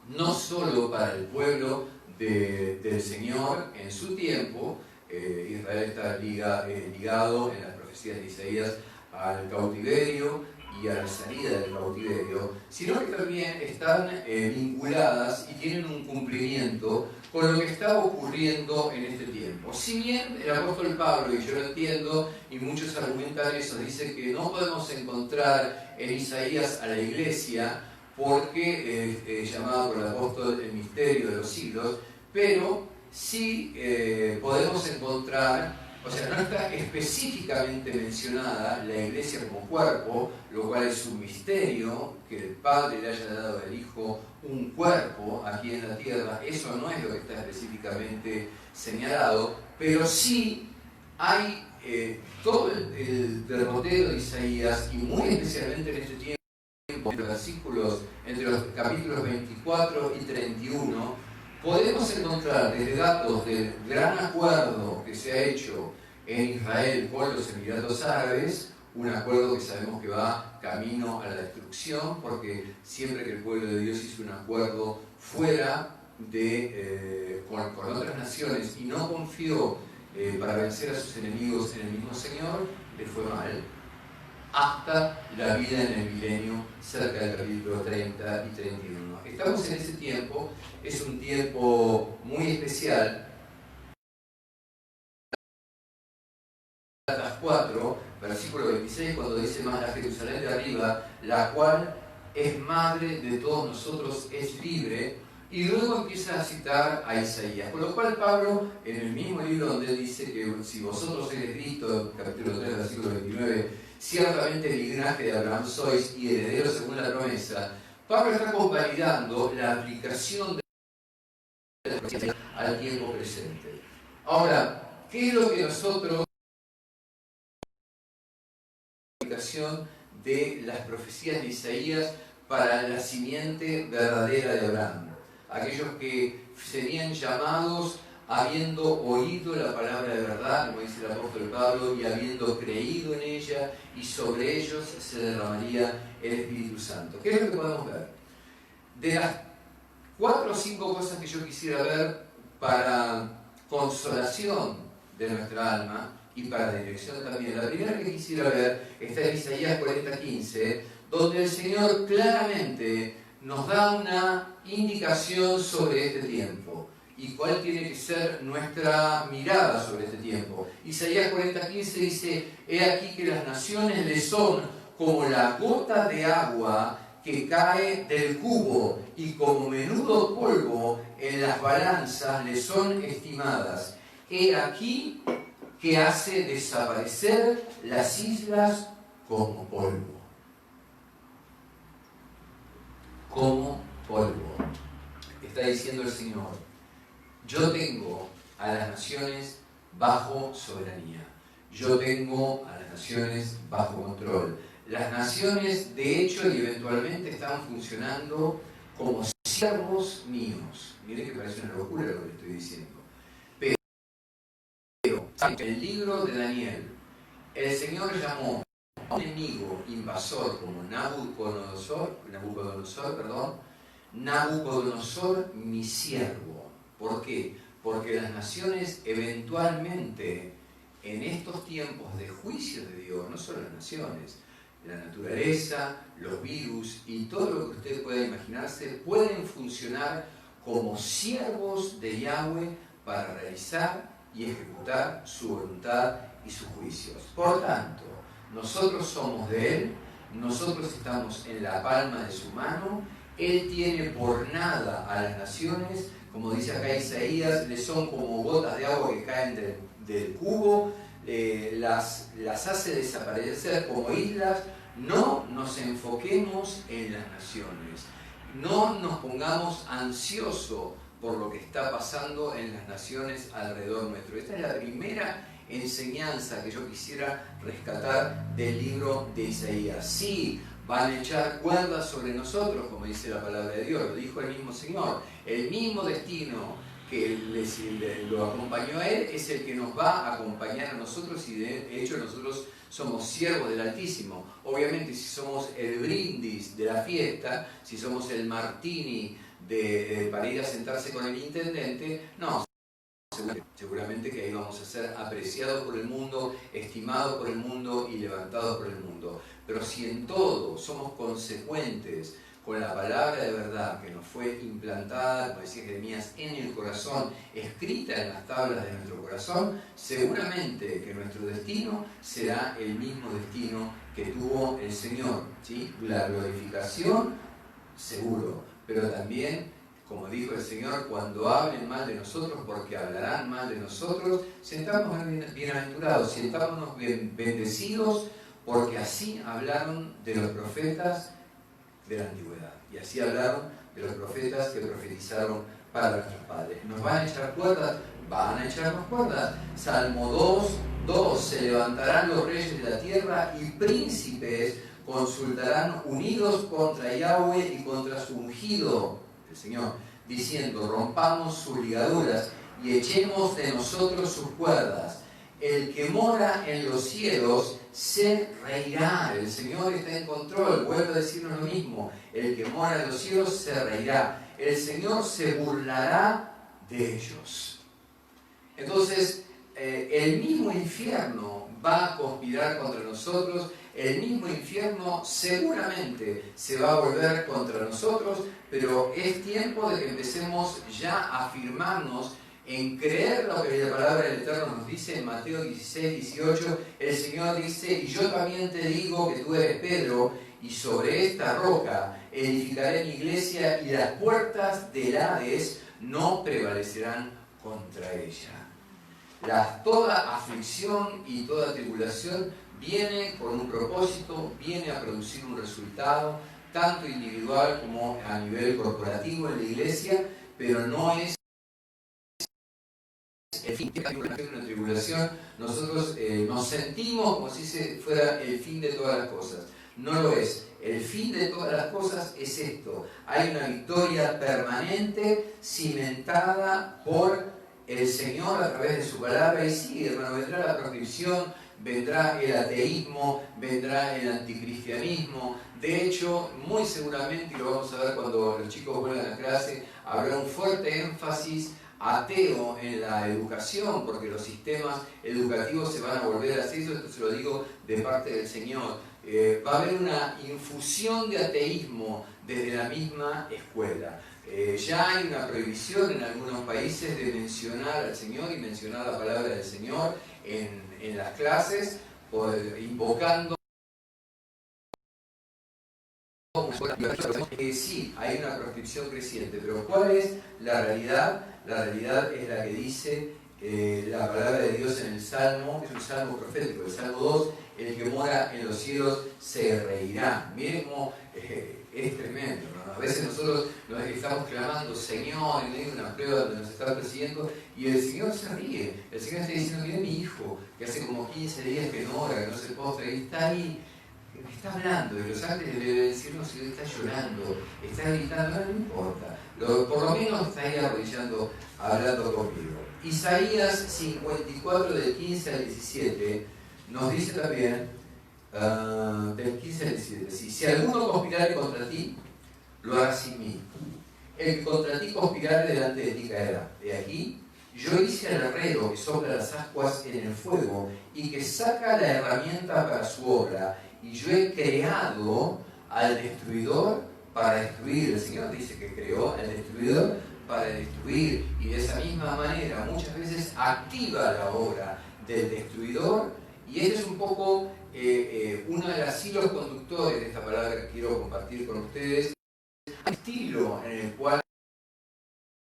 S2: no solo para el pueblo del Señor en su tiempo. Israel está ligado en las profecías de Isaías al cautiverio y a la salida del cautiverio, sino que también están vinculadas y tienen un cumplimiento con lo que está ocurriendo en este tiempo. Si bien el apóstol Pablo, y yo lo entiendo, y muchos argumentan eso, dicen que no podemos encontrar en Isaías a la iglesia porque es llamado por el apóstol el misterio de los siglos, pero sí podemos encontrar, o sea, no está específicamente mencionada la iglesia como cuerpo, lo cual es un misterio, que el Padre le haya dado al Hijo un cuerpo aquí en la tierra. Eso no es lo que está específicamente señalado, pero sí hay todo el derrotero de Isaías, y muy especialmente en este tiempo, entre los capítulos 24 y 31, podemos encontrar desde datos del gran acuerdo que se ha hecho en Israel con los Emiratos Árabes, un acuerdo que sabemos que va camino a la destrucción, porque siempre que el pueblo de Dios hizo un acuerdo fuera con otras naciones y no confió para vencer a sus enemigos en el mismo Señor, le fue mal. hasta la vida en el milenio, cerca del capítulo 30 y 31. Estamos en ese tiempo, es un tiempo muy especial. 4, versículo 26, cuando dice: más la Jerusalén de arriba, la cual es madre de todos nosotros, es libre. Y luego empieza a citar a Isaías, con lo cual Pablo, en el mismo libro donde él dice que si vosotros eres Cristo, capítulo 3, versículo 29, ciertamente el linaje de Abraham sois y herederos según la promesa, Pablo está convalidando la aplicación de la profecía al tiempo presente. Ahora, ¿qué es lo que nosotros de las profecías de Isaías para la simiente verdadera de Abraham? Aquellos que serían llamados habiendo oído la palabra de verdad, como dice el apóstol Pablo, y habiendo creído en ella, y sobre ellos se derramaría el Espíritu Santo. ¿Qué es lo que podemos ver? De las 4 o 5 cosas que yo quisiera ver para consolación de nuestra alma y para dirección también, la primera que quisiera ver está en Isaías 40:15, donde el Señor claramente nos da una indicación sobre este tiempo y cuál tiene que ser nuestra mirada sobre este tiempo. Isaías 40:15 dice: he aquí que las naciones le son como la gota de agua que cae del cubo, y como menudo polvo en las balanzas le son estimadas. He aquí que hace desaparecer las islas como polvo. Como polvo. Está diciendo el Señor: yo tengo a las naciones bajo soberanía. Yo tengo a las naciones bajo control. Las naciones, de hecho y eventualmente, están funcionando como siervos míos. Miren que parece una locura lo que estoy diciendo. Pero en el libro de Daniel, el Señor llamó a un enemigo invasor como Nabucodonosor, mi siervo. ¿Por qué? Porque las naciones eventualmente, en estos tiempos de juicio de Dios, no solo las naciones, la naturaleza, los virus y todo lo que usted pueda imaginarse, pueden funcionar como siervos de Yahweh para realizar y ejecutar su voluntad y sus juicios. Por tanto, nosotros somos de Él, nosotros estamos en la palma de su mano. Él tiene por nada a las naciones, como dice acá Isaías, le son como gotas de agua que caen del cubo, las hace desaparecer como islas. No nos enfoquemos en las naciones, no nos pongamos ansiosos por lo que está pasando en las naciones alrededor nuestro. Esta es la primera enseñanza que yo quisiera rescatar del libro de Isaías. Sí, van a echar cuerdas sobre nosotros, como dice la palabra de Dios, lo dijo el mismo Señor. El mismo destino que lo acompañó a Él es el que nos va a acompañar a nosotros, y de hecho nosotros somos siervos del Altísimo. Obviamente, si somos el brindis de la fiesta, si somos el martini para ir a sentarse con el intendente, no. Seguramente que ahí vamos a ser apreciados por el mundo, estimados por el mundo y levantados por el mundo. Pero si en todo somos consecuentes con la palabra de verdad que nos fue implantada, como decía Jeremías, en el corazón, escrita en las tablas de nuestro corazón, seguramente que nuestro destino será el mismo destino que tuvo el Señor, ¿sí? La glorificación, seguro, pero también, como dijo el Señor, cuando hablen mal de nosotros, porque hablarán mal de nosotros, sentámonos bienaventurados, sentámonos bendecidos, porque así hablaron de los profetas de la antigüedad, y así hablaron de los profetas que profetizaron para nuestros padres. ¿Nos van a echar cuerdas? Van a echarnos cuerdas. Salmo 2:2: se levantarán los reyes de la tierra y príncipes consultarán unidos contra Yahweh y contra su ungido, el Señor, diciendo: rompamos sus ligaduras y echemos de nosotros sus cuerdas. El que mora en los cielos se reirá. El Señor está en control, vuelve a decirnos lo mismo. El que mora en los cielos se reirá. El Señor se burlará de ellos. Entonces, el mismo infierno va a conspirar contra nosotros, el mismo infierno seguramente se va a volver contra nosotros, pero es tiempo de que empecemos ya a afirmarnos en creer lo que la palabra del Eterno nos dice en Mateo 16, 18. El Señor dice: y yo también te digo que tú eres Pedro, y sobre esta roca edificaré mi iglesia, y las puertas del Hades no prevalecerán contra ella. Toda aflicción y toda tribulación viene con un propósito, viene a producir un resultado, tanto individual como a nivel corporativo en la iglesia, pero no es el fin de una tribulación. Nosotros nos sentimos como si fuera el fin de todas las cosas. No lo es. El fin de todas las cosas es esto: hay una victoria permanente cimentada por el Señor a través de su palabra. Y sí, hermano, vendrá la proscripción, vendrá el ateísmo, vendrá el anticristianismo. De hecho, muy seguramente, y lo vamos a ver cuando los chicos vuelvan a clase, habrá un fuerte énfasis ateo en la educación, porque los sistemas educativos se van a volver así. Esto se lo digo de parte del Señor. Va a haber una infusión de ateísmo desde la misma escuela. Ya hay una prohibición en algunos países de mencionar al Señor y mencionar la palabra del Señor en las clases, invocando. Sí, hay una proscripción creciente, pero ¿cuál es la realidad? La realidad es la que dice la palabra de Dios en el Salmo, es un salmo profético, el Salmo 2: el que mora en los cielos se reirá. Miren cómo es tremendo, ¿no? A veces nosotros nos estamos clamando: Señor, en medio de una prueba donde nos está persiguiendo, y el Señor se ríe. El Señor está diciendo: mire mi hijo, que hace como 15 días que no ora, que no se postra, y está ahí. Me está hablando, y los ángeles le deben decir: no, si está llorando, está gritando, no importa, por lo menos está ahí arrodillando, hablando conmigo. Isaías 54, del 15 al 17, nos dice también, del 15 al 17, si alguno conspirare contra ti, lo hará sin mí. El que contra ti conspirare delante de ti caerá. De aquí, yo hice al herrero que sopla las ascuas en el fuego y que saca la herramienta para su obra, y yo he creado al destruidor para destruir. El Señor dice que creó al destruidor para destruir, y de esa misma manera muchas veces activa la obra del destruidor. Y este es un poco uno de los hilos conductores de esta palabra que quiero compartir con ustedes. Hay un estilo en el cual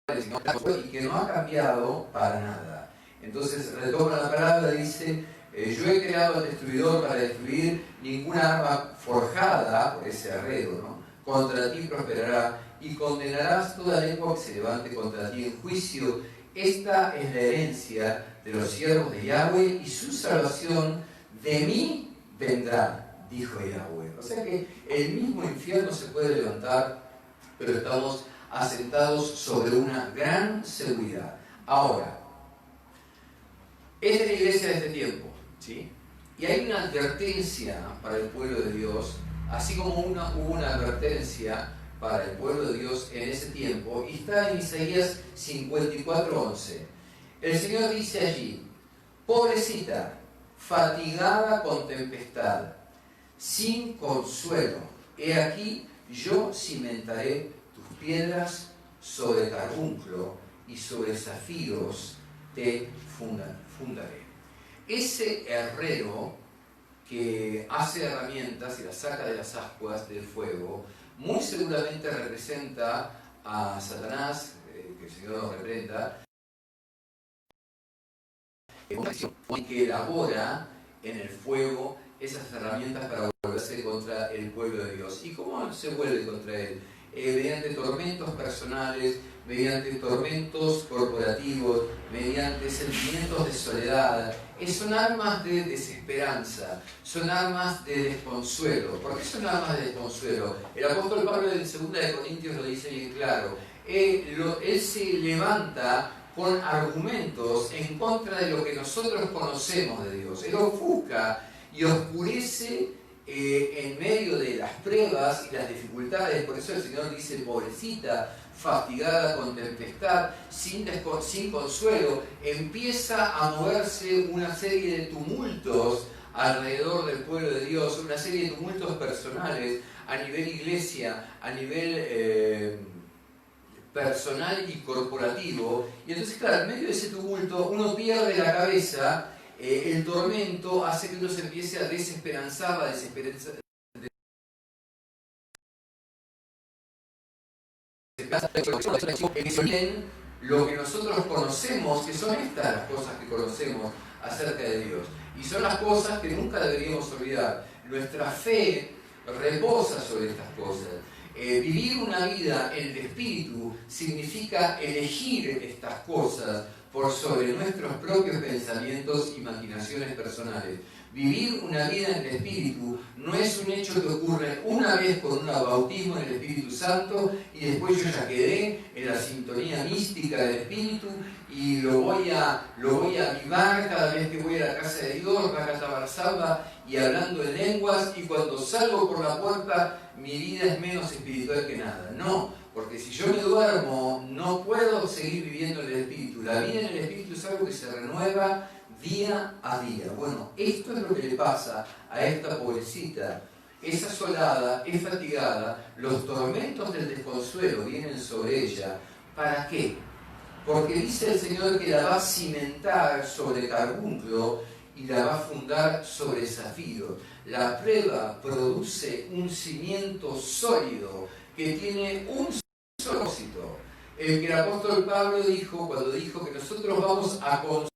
S2: el Señor y que no ha cambiado para nada. Entonces retoma la palabra, dice: yo he creado al destruidor para destruir, ninguna arma forjada por ese herrero, ¿no?, contra ti prosperará, y condenarás toda lengua que se levante contra ti en juicio. Esta es la herencia de los siervos de Yahweh, y su salvación de mí vendrá, dijo Yahweh. O sea que el mismo infierno se puede levantar, pero estamos asentados sobre una gran seguridad. Ahora, esta es la iglesia de este tiempo, ¿sí? Y hay una advertencia para el pueblo de Dios, así como hubo una advertencia para el pueblo de Dios en ese tiempo, y está en Isaías 54:11. El Señor dice allí: pobrecita, fatigada con tempestad, sin consuelo, he aquí yo cimentaré tus piedras sobre carbunclo, y sobre zafiros te fundaré. Ese herrero que hace herramientas y las saca de las ascuas del fuego, muy seguramente representa a Satanás, que el Señor lo reprenda, que elabora en el fuego esas herramientas para volverse contra el pueblo de Dios. ¿Y cómo se vuelve contra él? Mediante tormentos personales, mediante tormentos corporativos, mediante sentimientos de soledad. Son armas de desesperanza, son armas de desconsuelo. ¿Por qué son armas de desconsuelo? El apóstol Pablo en 2 Corintios lo dice bien claro. Él se levanta con argumentos en contra de lo que nosotros conocemos de Dios. Él ofusca y oscurece en medio de las pruebas y las dificultades. Por eso el Señor dice: pobrecita, fatigada con tempestad, sin consuelo, empieza a moverse una serie de tumultos alrededor del pueblo de Dios, una serie de tumultos personales a nivel iglesia, a nivel personal y corporativo. Y entonces, claro, en medio de ese tumulto uno pierde la cabeza, el tormento hace que uno se empiece a desesperanzar, lo que nosotros conocemos, que son estas las cosas que conocemos acerca de Dios. Y son las cosas que nunca deberíamos olvidar. Nuestra fe reposa sobre estas cosas. Vivir una vida en el Espíritu significa elegir estas cosas por sobre nuestros propios pensamientos y maquinaciones personales. Vivir una vida en el Espíritu no es un hecho que ocurre una vez con un bautismo en el Espíritu Santo y después yo ya quedé en la sintonía mística del Espíritu y lo voy a avivar cada vez que voy a la casa de Dios, Rakata Barsalva, y hablando en lenguas, y cuando salgo por la puerta mi vida es menos espiritual que nada. No, porque si yo me duermo no puedo seguir viviendo en el Espíritu. La vida en el Espíritu es algo que se renueva día a día. Bueno, esto es lo que le pasa a esta pobrecita. Es asolada, es fatigada, los tormentos del desconsuelo vienen sobre ella. ¿Para qué? Porque dice el Señor que la va a cimentar sobre carbunclo y la va a fundar sobre zafiro. La prueba produce un cimiento sólido que tiene un solo propósito. El que el apóstol Pablo dijo cuando dijo que nosotros vamos a consolar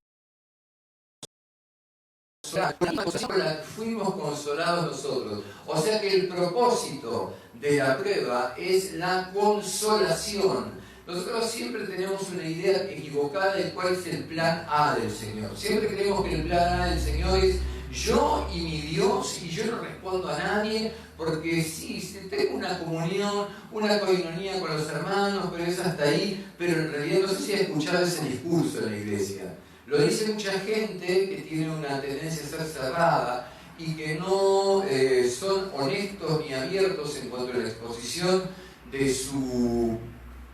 S2: con la que fuimos consolados nosotros. O sea que el propósito de la prueba es la consolación. Nosotros siempre tenemos una idea equivocada de cuál es el plan A del Señor. Siempre creemos que el plan A del Señor es yo y mi Dios, y yo no respondo a nadie, porque sí, tengo una comunión, una coinonía con los hermanos, pero es hasta ahí. Pero en realidad no sé si has escuchado ese discurso en la iglesia. Lo dice mucha gente que tiene una tendencia a ser cerrada y que no son honestos ni abiertos en cuanto a la exposición de su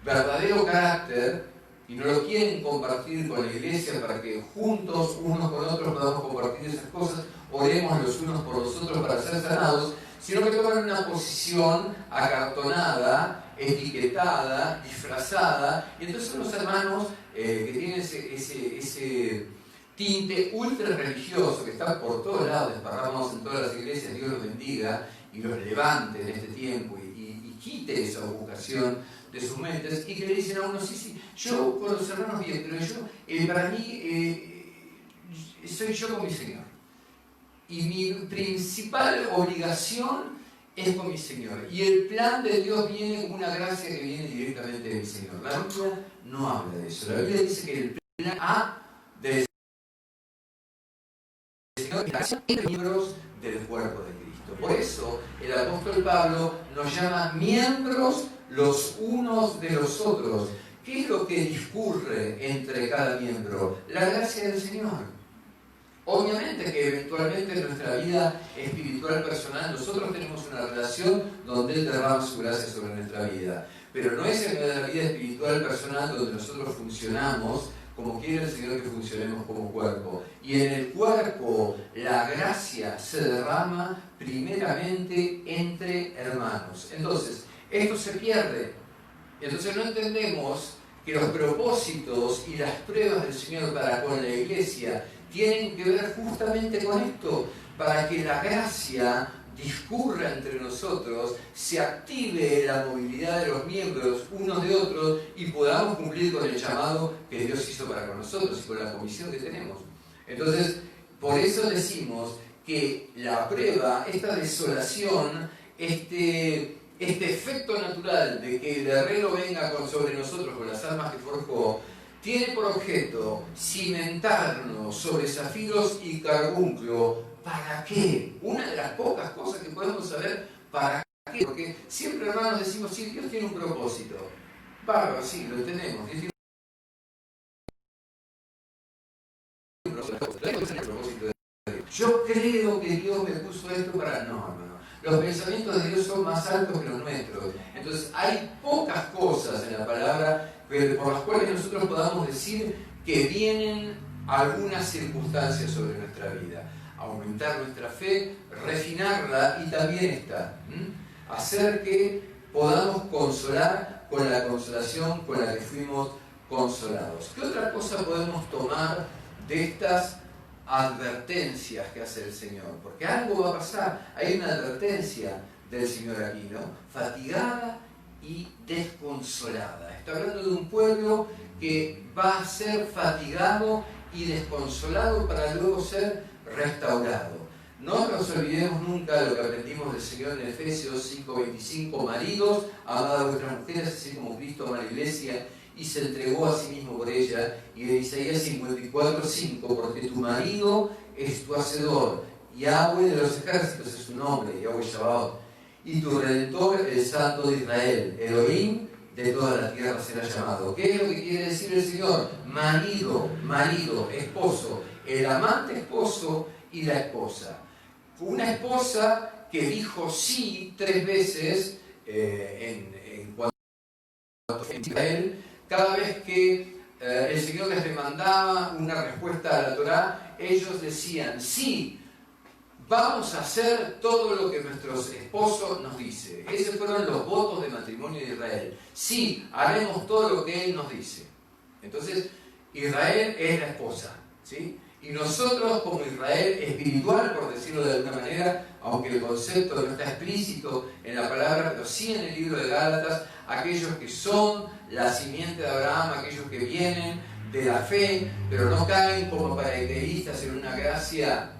S2: verdadero carácter y no lo quieren compartir con la iglesia para que juntos, unos con otros, podamos compartir esas cosas, oremos los unos por los otros para ser sanados, sino que toman una posición acartonada, etiquetada, disfrazada, y entonces son los hermanos que tienen ese tinte ultra religioso que está por todos lados, desparramados en todas las iglesias. Dios los bendiga y los levante en este tiempo y quite esa vocación de sus mentes, y que le dicen a uno, sí, yo con los hermanos bien, pero yo, para mí, soy yo con mi Señor. Y mi principal obligación es con mi Señor. Y el plan de Dios viene como una gracia que viene directamente de mi Señor. La Biblia no habla de eso. La Biblia dice que el plan A del Señor es miembros del cuerpo de Cristo. Por eso el apóstol Pablo nos llama miembros los unos de los otros. ¿Qué es lo que discurre entre cada miembro? La gracia del Señor. Obviamente que eventualmente en nuestra vida espiritual personal nosotros tenemos una relación donde Él derrama su gracia sobre nuestra vida. Pero no es en la vida espiritual personal donde nosotros funcionamos como quiere el Señor que funcionemos como cuerpo. Y en el cuerpo la gracia se derrama primeramente entre hermanos. Entonces, esto se pierde. Entonces no entendemos que los propósitos y las pruebas del Señor para con la iglesia tienen que ver justamente con esto, para que la gracia discurra entre nosotros, se active la movilidad de los miembros unos de otros y podamos cumplir con el llamado que Dios hizo para con nosotros y con la comisión que tenemos. Entonces, por eso decimos que la prueba, esta desolación, este efecto natural de que el herrero venga sobre nosotros con las armas que forjó, tiene por objeto cimentarnos sobre zafiros y carbunclo. ¿Para qué? Una de las pocas cosas que podemos saber, ¿para qué? Porque siempre, hermanos, decimos, sí, Dios tiene un propósito. Bárbaro, sí, lo tenemos. Dios tiene un propósito. Yo creo que Dios me puso esto para... No, hermano. Los pensamientos de Dios son más altos que los nuestros. Entonces hay pocas cosas en la palabra por las cuales nosotros podamos decir que vienen algunas circunstancias sobre nuestra vida. Aumentar nuestra fe, refinarla y también hacer que podamos consolar con la consolación con la que fuimos consolados. ¿Qué otra cosa podemos tomar de estas advertencias que hace el Señor? Porque algo va a pasar. Hay una advertencia del Señor aquí, ¿no? Fatigada y desconsolada. Está hablando de un pueblo que va a ser fatigado y desconsolado para luego ser restaurado. No nos olvidemos nunca lo que aprendimos del Señor en Efesios 5:25, maridos, amad a vuestras mujeres, así como Cristo amó a la iglesia y se entregó a sí mismo por ella. Y de Isaías 54:5, porque tu marido es tu hacedor, Yahweh de los ejércitos es su nombre, Yahweh Shabbat, y tu redentor, el Santo de Israel, Elohim de toda la tierra será llamado. ¿Qué es lo que quiere decir el Señor? Marido, esposo, el amante esposo y la esposa. Una esposa que dijo sí 3 veces en cuanto a Israel, cada vez que el Señor les demandaba una respuesta a la Torá, ellos decían sí. Vamos a hacer todo lo que nuestro esposo nos dice. Esos fueron los votos de matrimonio de Israel. Sí, haremos todo lo que Él nos dice. Entonces, Israel es la esposa, ¿sí? Y nosotros, como Israel espiritual, por decirlo de alguna manera, aunque el concepto no está explícito en la palabra, pero sí en el libro de Gálatas, aquellos que son la simiente de Abraham, aquellos que vienen de la fe, pero no caen como paracaidistas en una gracia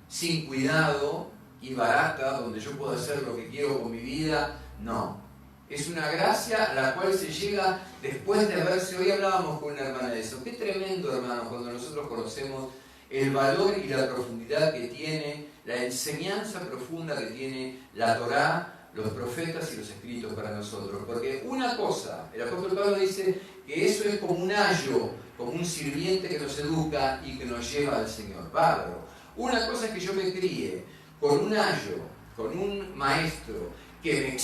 S2: sin cuidado y barata, donde yo puedo hacer lo que quiero con mi vida. No. Es una gracia a la cual se llega después de haberse... Hoy hablábamos con una hermana de eso. Qué tremendo, hermanos, cuando nosotros conocemos el valor y la profundidad que tiene, la enseñanza profunda que tiene la Torá, los profetas y los escritos para nosotros. Porque una cosa, el apóstol Pablo dice que eso es como un ayo, como un sirviente que nos educa y que nos lleva al Señor. Bárbaro. Una cosa es que yo me críe con un ayo, con un maestro que me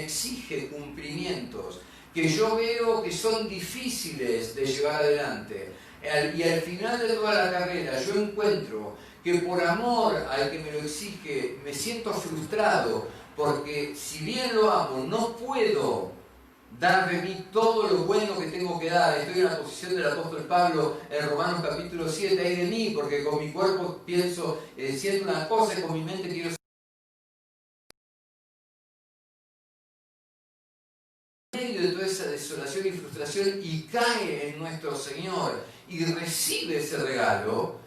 S2: exige cumplimientos, que yo veo que son difíciles de llevar adelante, y al final de toda la carrera yo encuentro que por amor al que me lo exige me siento frustrado, porque si bien lo amo, no puedo dar de mí todo lo bueno que tengo que dar. Estoy en la posición del apóstol Pablo en Romanos capítulo 7, ay de mí, porque con mi cuerpo pienso, siento una cosa y con mi mente quiero medio de toda esa desolación y frustración, y cae en nuestro Señor y recibe ese regalo,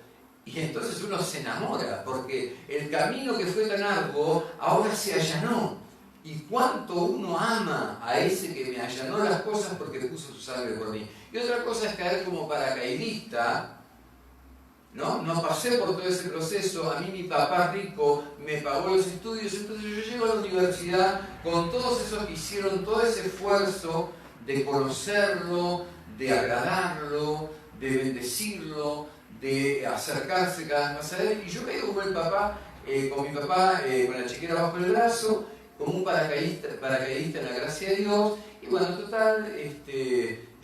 S2: y entonces uno se enamora, porque el camino que fue tan arduo ahora se allanó. Y cuánto uno ama a ese que me allanó las cosas porque puso su sangre por mí. Y otra cosa es caer como paracaidista, ¿no? No pasé por todo ese proceso. A mí mi papá rico me pagó los estudios, entonces yo llego a la universidad con todos esos que hicieron todo ese esfuerzo de conocerlo, de agradarlo, de bendecirlo, de acercarse cada vez más a él. Y yo veo como el papá, con mi papá, con la chiquera bajo el brazo, como un paracaidista en la gracia de Dios. Y bueno, total,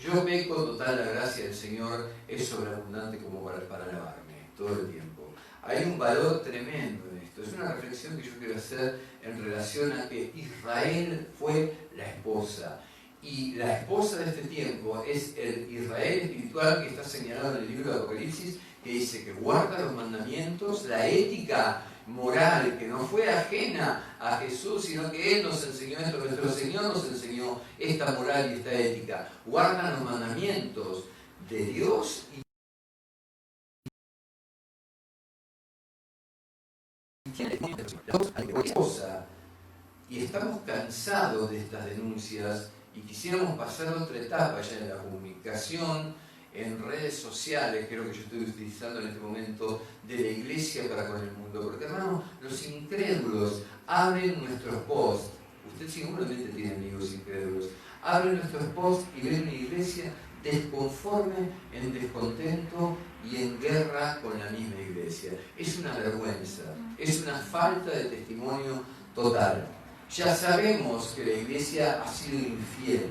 S2: yo peco, total, la gracia del Señor es sobreabundante como para lavarme todo el tiempo. Hay un valor tremendo en esto. Es una reflexión que yo quiero hacer en relación a que Israel fue la esposa. Y la esposa de este tiempo es el Israel espiritual que está señalado en el libro de Apocalipsis, que dice que guarda los mandamientos, la ética moral que no fue ajena a Jesús, sino que Él nos enseñó esto, nuestro Señor nos enseñó esta moral y esta ética. Guardan los mandamientos de Dios y estamos cansados de estas denuncias y quisiéramos pasar a otra etapa ya en la comunicación, en redes sociales, que es lo que yo estoy utilizando en este momento, de la iglesia para con el mundo. Porque, hermanos, los incrédulos abren nuestros posts. Usted seguramente tiene amigos incrédulos. abren nuestros posts y ven una iglesia desconforme, en descontento y en guerra con la misma iglesia. Es una vergüenza, es una falta de testimonio total. Ya sabemos que la iglesia ha sido infiel,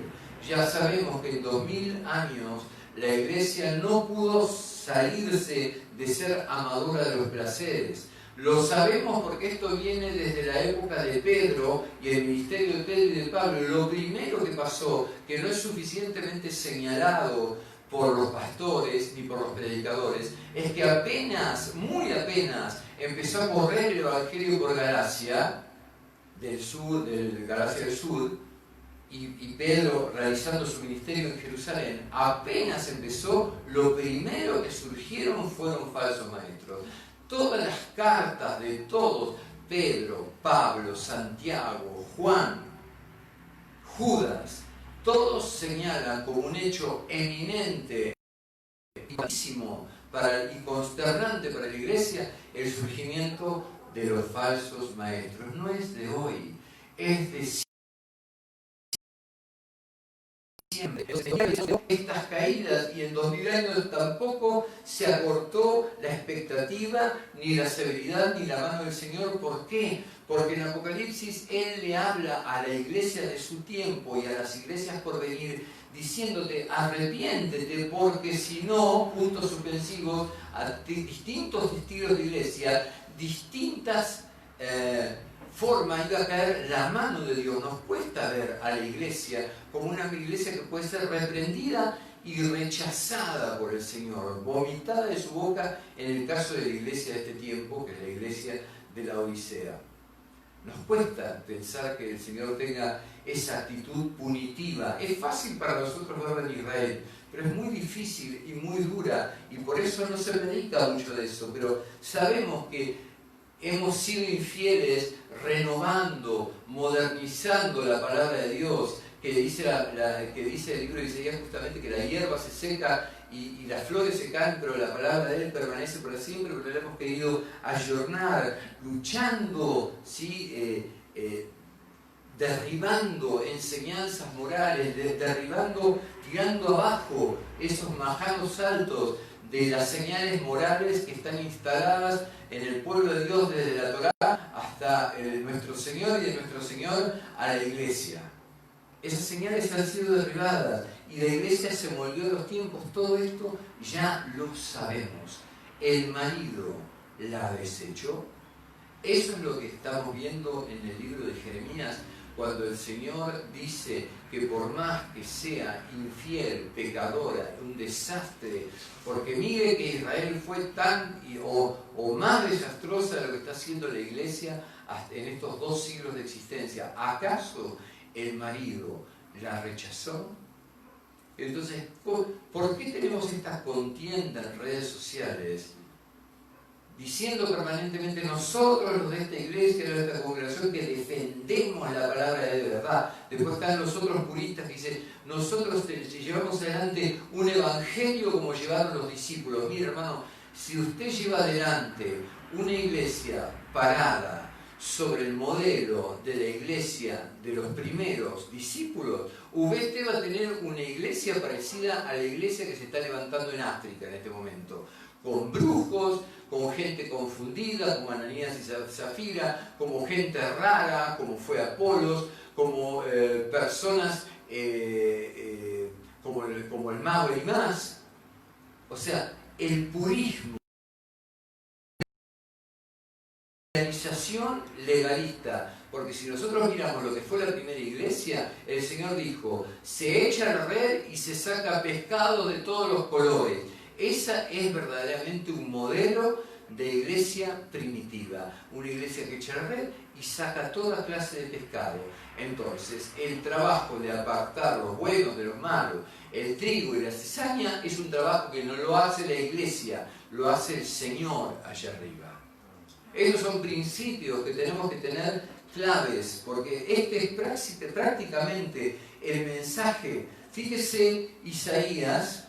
S2: ya sabemos que en 2000 años la iglesia no pudo salirse de ser amadora de los placeres. Lo sabemos porque esto viene desde la época de Pedro y el ministerio de Pedro y de Pablo. Lo primero que pasó, que no es suficientemente señalado por los pastores ni por los predicadores, es que apenas, muy apenas, empezó a correr el evangelio por Galacia del sur, del Galacia del sur, y Pedro realizando su ministerio en Jerusalén, apenas empezó, lo primero que surgieron fueron falsos maestros. Todas las cartas de todos, Pedro, Pablo, Santiago, Juan, Judas, todos señalan como un hecho eminente y consternante para la iglesia el surgimiento de los falsos maestros. No es de hoy, es de siempre. Estas caídas, y en 2000 años tampoco se acortó la expectativa, ni la severidad, ni la mano del Señor. ¿Por qué? Porque en Apocalipsis Él le habla a la iglesia de su tiempo y a las iglesias por venir, diciéndote, arrepiéntete, porque si no, puntos suspensivos, a distintos estilos de iglesia, distintas forma iba a caer la mano de Dios. Nos cuesta ver a la iglesia como una iglesia que puede ser reprendida y rechazada por el Señor, vomitada de su boca en el caso de la iglesia de este tiempo, que es la iglesia de la Odisea. Nos cuesta pensar que el Señor tenga esa actitud punitiva. Es fácil para nosotros verlo en Israel, pero es muy difícil y muy dura, y por eso no se predica mucho de eso, pero sabemos que hemos sido infieles renovando, modernizando la palabra de Dios, que dice, que dice el libro de Isaías justamente que la hierba se seca y las flores se caen, pero la palabra de Él permanece para siempre, pero la hemos querido ayornar, luchando, ¿sí? Derribando enseñanzas morales, derribando, tirando abajo esos majanos altos de las señales morales que están instaladas en el pueblo de Dios desde la Torá hasta nuestro Señor y de nuestro Señor a la iglesia. Esas señales han sido derribadas y la iglesia se moldeó a los tiempos. Todo esto ya lo sabemos. El marido la desechó. Eso es lo que estamos viendo en el libro de Jeremías, cuando el Señor dice que por más que sea infiel, pecadora, un desastre, porque mire que Israel fue tan o más desastrosa de lo que está haciendo la iglesia hasta en estos 2 siglos de existencia. ¿Acaso el marido la rechazó? Entonces, ¿por qué tenemos esta contienda en redes sociales? Diciendo permanentemente nosotros los de esta iglesia, los de esta congregación, que defendemos la palabra de verdad. Después están los otros puristas que dicen, nosotros llevamos adelante un evangelio como llevaron los discípulos. Mire, hermano, si usted lleva adelante una iglesia parada sobre el modelo de la iglesia de los primeros discípulos, usted va a tener una iglesia parecida a la iglesia que se está levantando en África en este momento, con brujos, con gente confundida, como Ananías y Zafira, como gente rara, como fue Apolos, como personas como el mago y más. O sea, el purismo, la organización legalista, porque si nosotros miramos lo que fue la primera iglesia, el Señor dijo, se echa la red y se saca pescado de todos los colores. Esa es verdaderamente un modelo de iglesia primitiva, una iglesia que echa la red y saca toda clase de pescado. Entonces, el trabajo de apartar los buenos de los malos, el trigo y la cizaña, es un trabajo que no lo hace la iglesia, lo hace el Señor allá arriba. Esos son principios que tenemos que tener claves, porque este es prácticamente el mensaje. Fíjese Isaías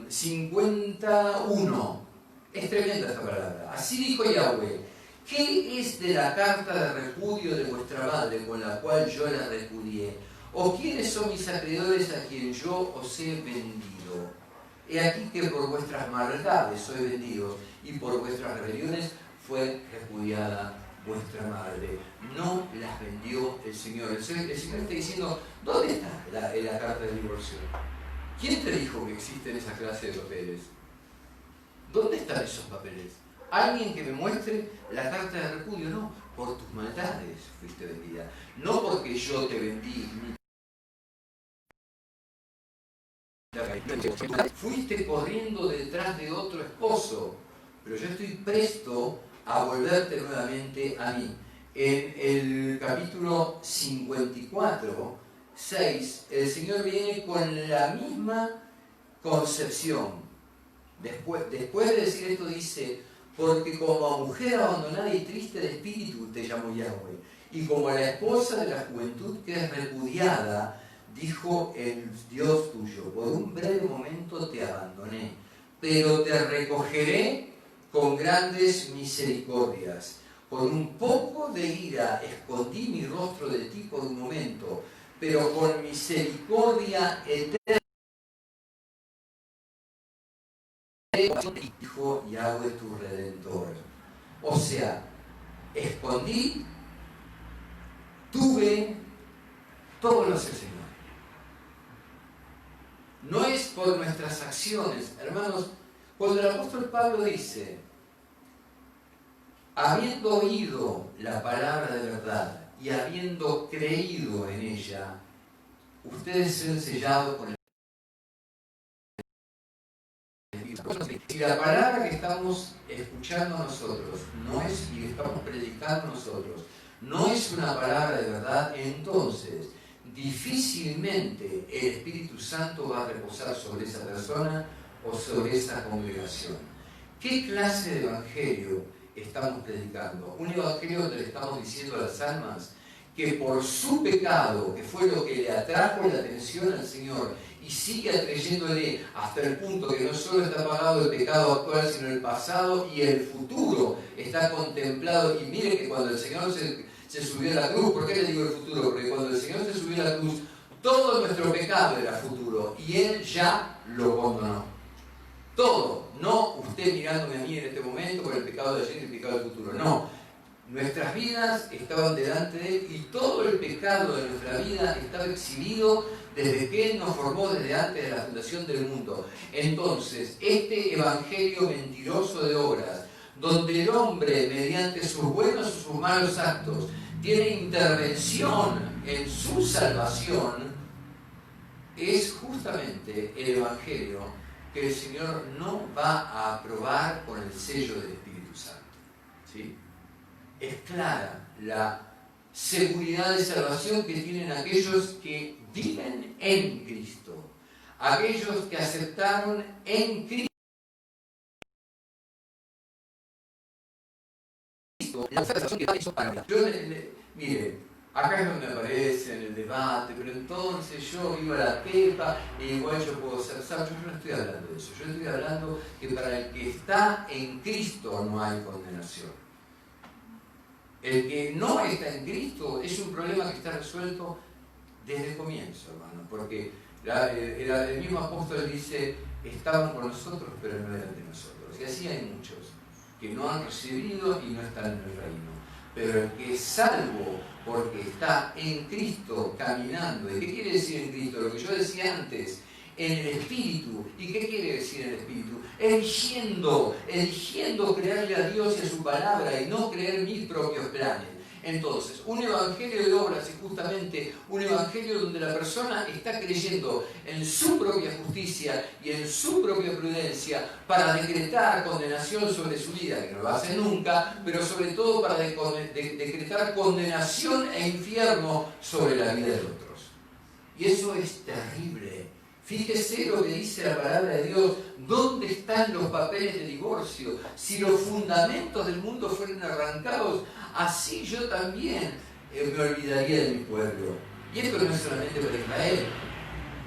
S2: 51. Es tremenda esta palabra. Así dijo Yahweh, ¿qué es de la carta de repudio de vuestra madre con la cual yo la repudié? ¿O quiénes son mis acreedores a quien yo os he vendido? He aquí que por vuestras maldades soy vendido, y por vuestras rebeliones fue repudiada vuestra madre. No las vendió el Señor. El Señor está diciendo, ¿dónde está la carta de divorcio? ¿Quién te dijo que existen esa clase de papeles? ¿Dónde están esos papeles? ¿Alguien que me muestre la carta de repudio? No, por tus maldades fuiste vendida. No porque yo te vendí. Fuiste corriendo detrás de otro esposo, pero yo estoy presto a volverte nuevamente a mí. En el capítulo 54, 6, el Señor viene con la misma concepción. Después de decir esto dice, porque como a mujer abandonada y triste de espíritu te llamó Yahweh, y como a la esposa de la juventud que es repudiada, dijo el Dios tuyo, por un breve momento te abandoné, pero te recogeré con grandes misericordias. Con un poco de ira escondí mi rostro de ti por un momento, pero con misericordia eterna dijo Yahweh tu Redentor. O sea, escondí, tuve, todo lo hace el Señor. No es por nuestras acciones, hermanos. Cuando el apóstol Pablo dice, habiendo oído la palabra de verdad y habiendo creído en ella, ustedes se han sellado con el Espíritu. Si la palabra que estamos escuchando nosotros no es, y que estamos predicando nosotros, no es una palabra de verdad, entonces difícilmente el Espíritu Santo va a reposar sobre esa persona o sobre esa congregación. ¿Qué clase de evangelio estamos predicando? Un evangelio donde le estamos diciendo a las almas que por su pecado, que fue lo que le atrajo la atención al Señor, y sigue atrayéndole hasta el punto que no solo está pagado el pecado actual, sino el pasado y el futuro está contemplado. Y mire que cuando el Señor se subió a la cruz, ¿por qué le digo el futuro? Porque cuando el Señor se subió a la cruz, todo nuestro pecado era futuro y Él ya lo condonó. Todo, no usted mirándome a mí en este momento por el pecado de ayer y el pecado del futuro, no. Nuestras vidas estaban delante de Él y todo el pecado de nuestra vida estaba exhibido desde que Él nos formó, desde antes de la fundación del mundo. Entonces, este evangelio mentiroso de obras, donde el hombre, mediante sus buenos o sus malos actos, tiene intervención en su salvación, es justamente el evangelio que el Señor no va a aprobar con el sello del Espíritu Santo. ¿Sí? Es clara la seguridad de salvación que tienen aquellos que viven en Cristo, aquellos que aceptaron en Cristo la salvación que hizo para mire, acá es donde aparece en el debate, pero entonces yo vivo a la pepa e igual yo puedo ser salvo. Yo no estoy hablando de eso, yo estoy hablando que para el que está en Cristo no hay condenación. El que no está en Cristo es un problema que está resuelto desde el comienzo, hermano, porque el mismo apóstol dice, estaban con nosotros, pero no eran de nosotros. Y así hay muchos que no han recibido y no están en el reino. Pero el que es salvo porque está en Cristo caminando, ¿y qué quiere decir en Cristo? Lo que yo decía antes, en el Espíritu. ¿Y qué quiere decir el Espíritu? Eligiendo creerle a Dios y a su palabra y no creer mis propios planes. Entonces, un evangelio de obras es justamente un evangelio donde la persona está creyendo en su propia justicia y en su propia prudencia para decretar condenación sobre su vida, que no lo hace nunca, pero sobre todo para decretar condenación e infierno sobre la vida de otros. Y eso es terrible. Fíjese lo que dice la palabra de Dios. ¿Dónde están los papeles de divorcio? Si los fundamentos del mundo fueran arrancados, así yo también me olvidaría de mi pueblo. Y esto no es solamente para Israel.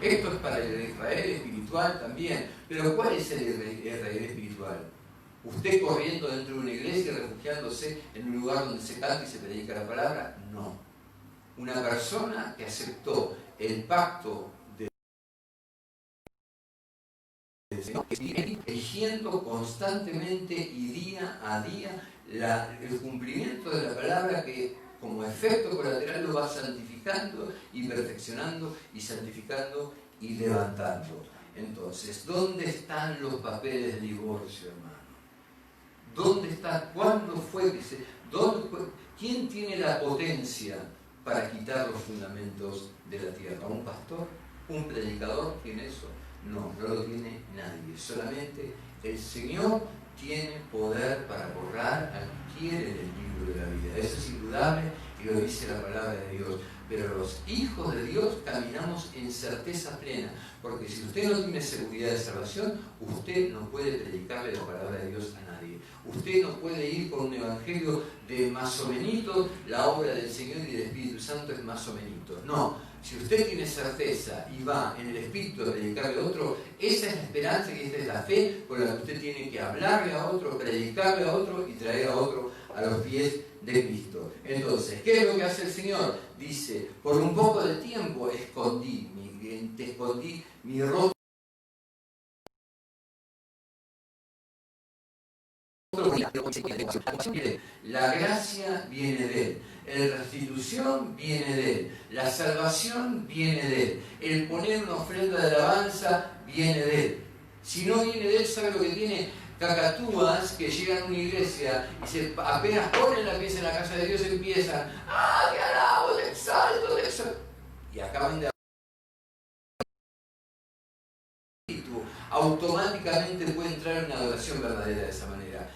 S2: Esto es para el Israel espiritual también. Pero ¿cuál es el Israel espiritual? usted corriendo dentro de una iglesia, refugiándose en un lugar donde se canta y se predica la palabra. No. Una persona que aceptó el pacto del Señor, eligiendo constantemente y día a día el cumplimiento de la palabra, que como efecto colateral lo va santificando y perfeccionando y santificando y levantando. Entonces, ¿dónde están los papeles de divorcio, hermano? ¿Dónde está? ¿Cuándo fue que se...? ¿Quién tiene la potencia para quitar los fundamentos de la tierra? ¿Un pastor? ¿Un predicador tiene eso? No, no lo tiene nadie. Solamente el Señor tiene poder para borrar al que quiere del libro de la vida. Eso es indudable y lo dice la palabra de Dios. Pero los hijos de Dios caminamos en certeza plena, porque si usted no tiene seguridad de salvación, usted no puede predicarle la palabra de Dios a nadie. Usted no puede ir con un evangelio de más o menos, la obra del Señor y del Espíritu Santo es más o menos. No, si usted tiene certeza y va en el Espíritu a predicarle a otro, esa es la esperanza y esta es la fe con la que usted tiene que hablarle a otro, predicarle a otro y traer a otro a los pies de Cristo. Entonces, ¿qué es lo que hace el Señor? Dice, por un poco de tiempo te escondí mi rostro. La gracia viene de Él, la restitución viene de Él, la salvación viene de Él, el poner una ofrenda de alabanza viene de Él. Si no viene de Él, ¿sabe lo que tiene? Cacatúas que llegan a una iglesia y apenas ponen la pieza en la casa de Dios empiezan, te alabo, te exalto, y acaban de automáticamente puede entrar en una adoración verdadera de esa manera.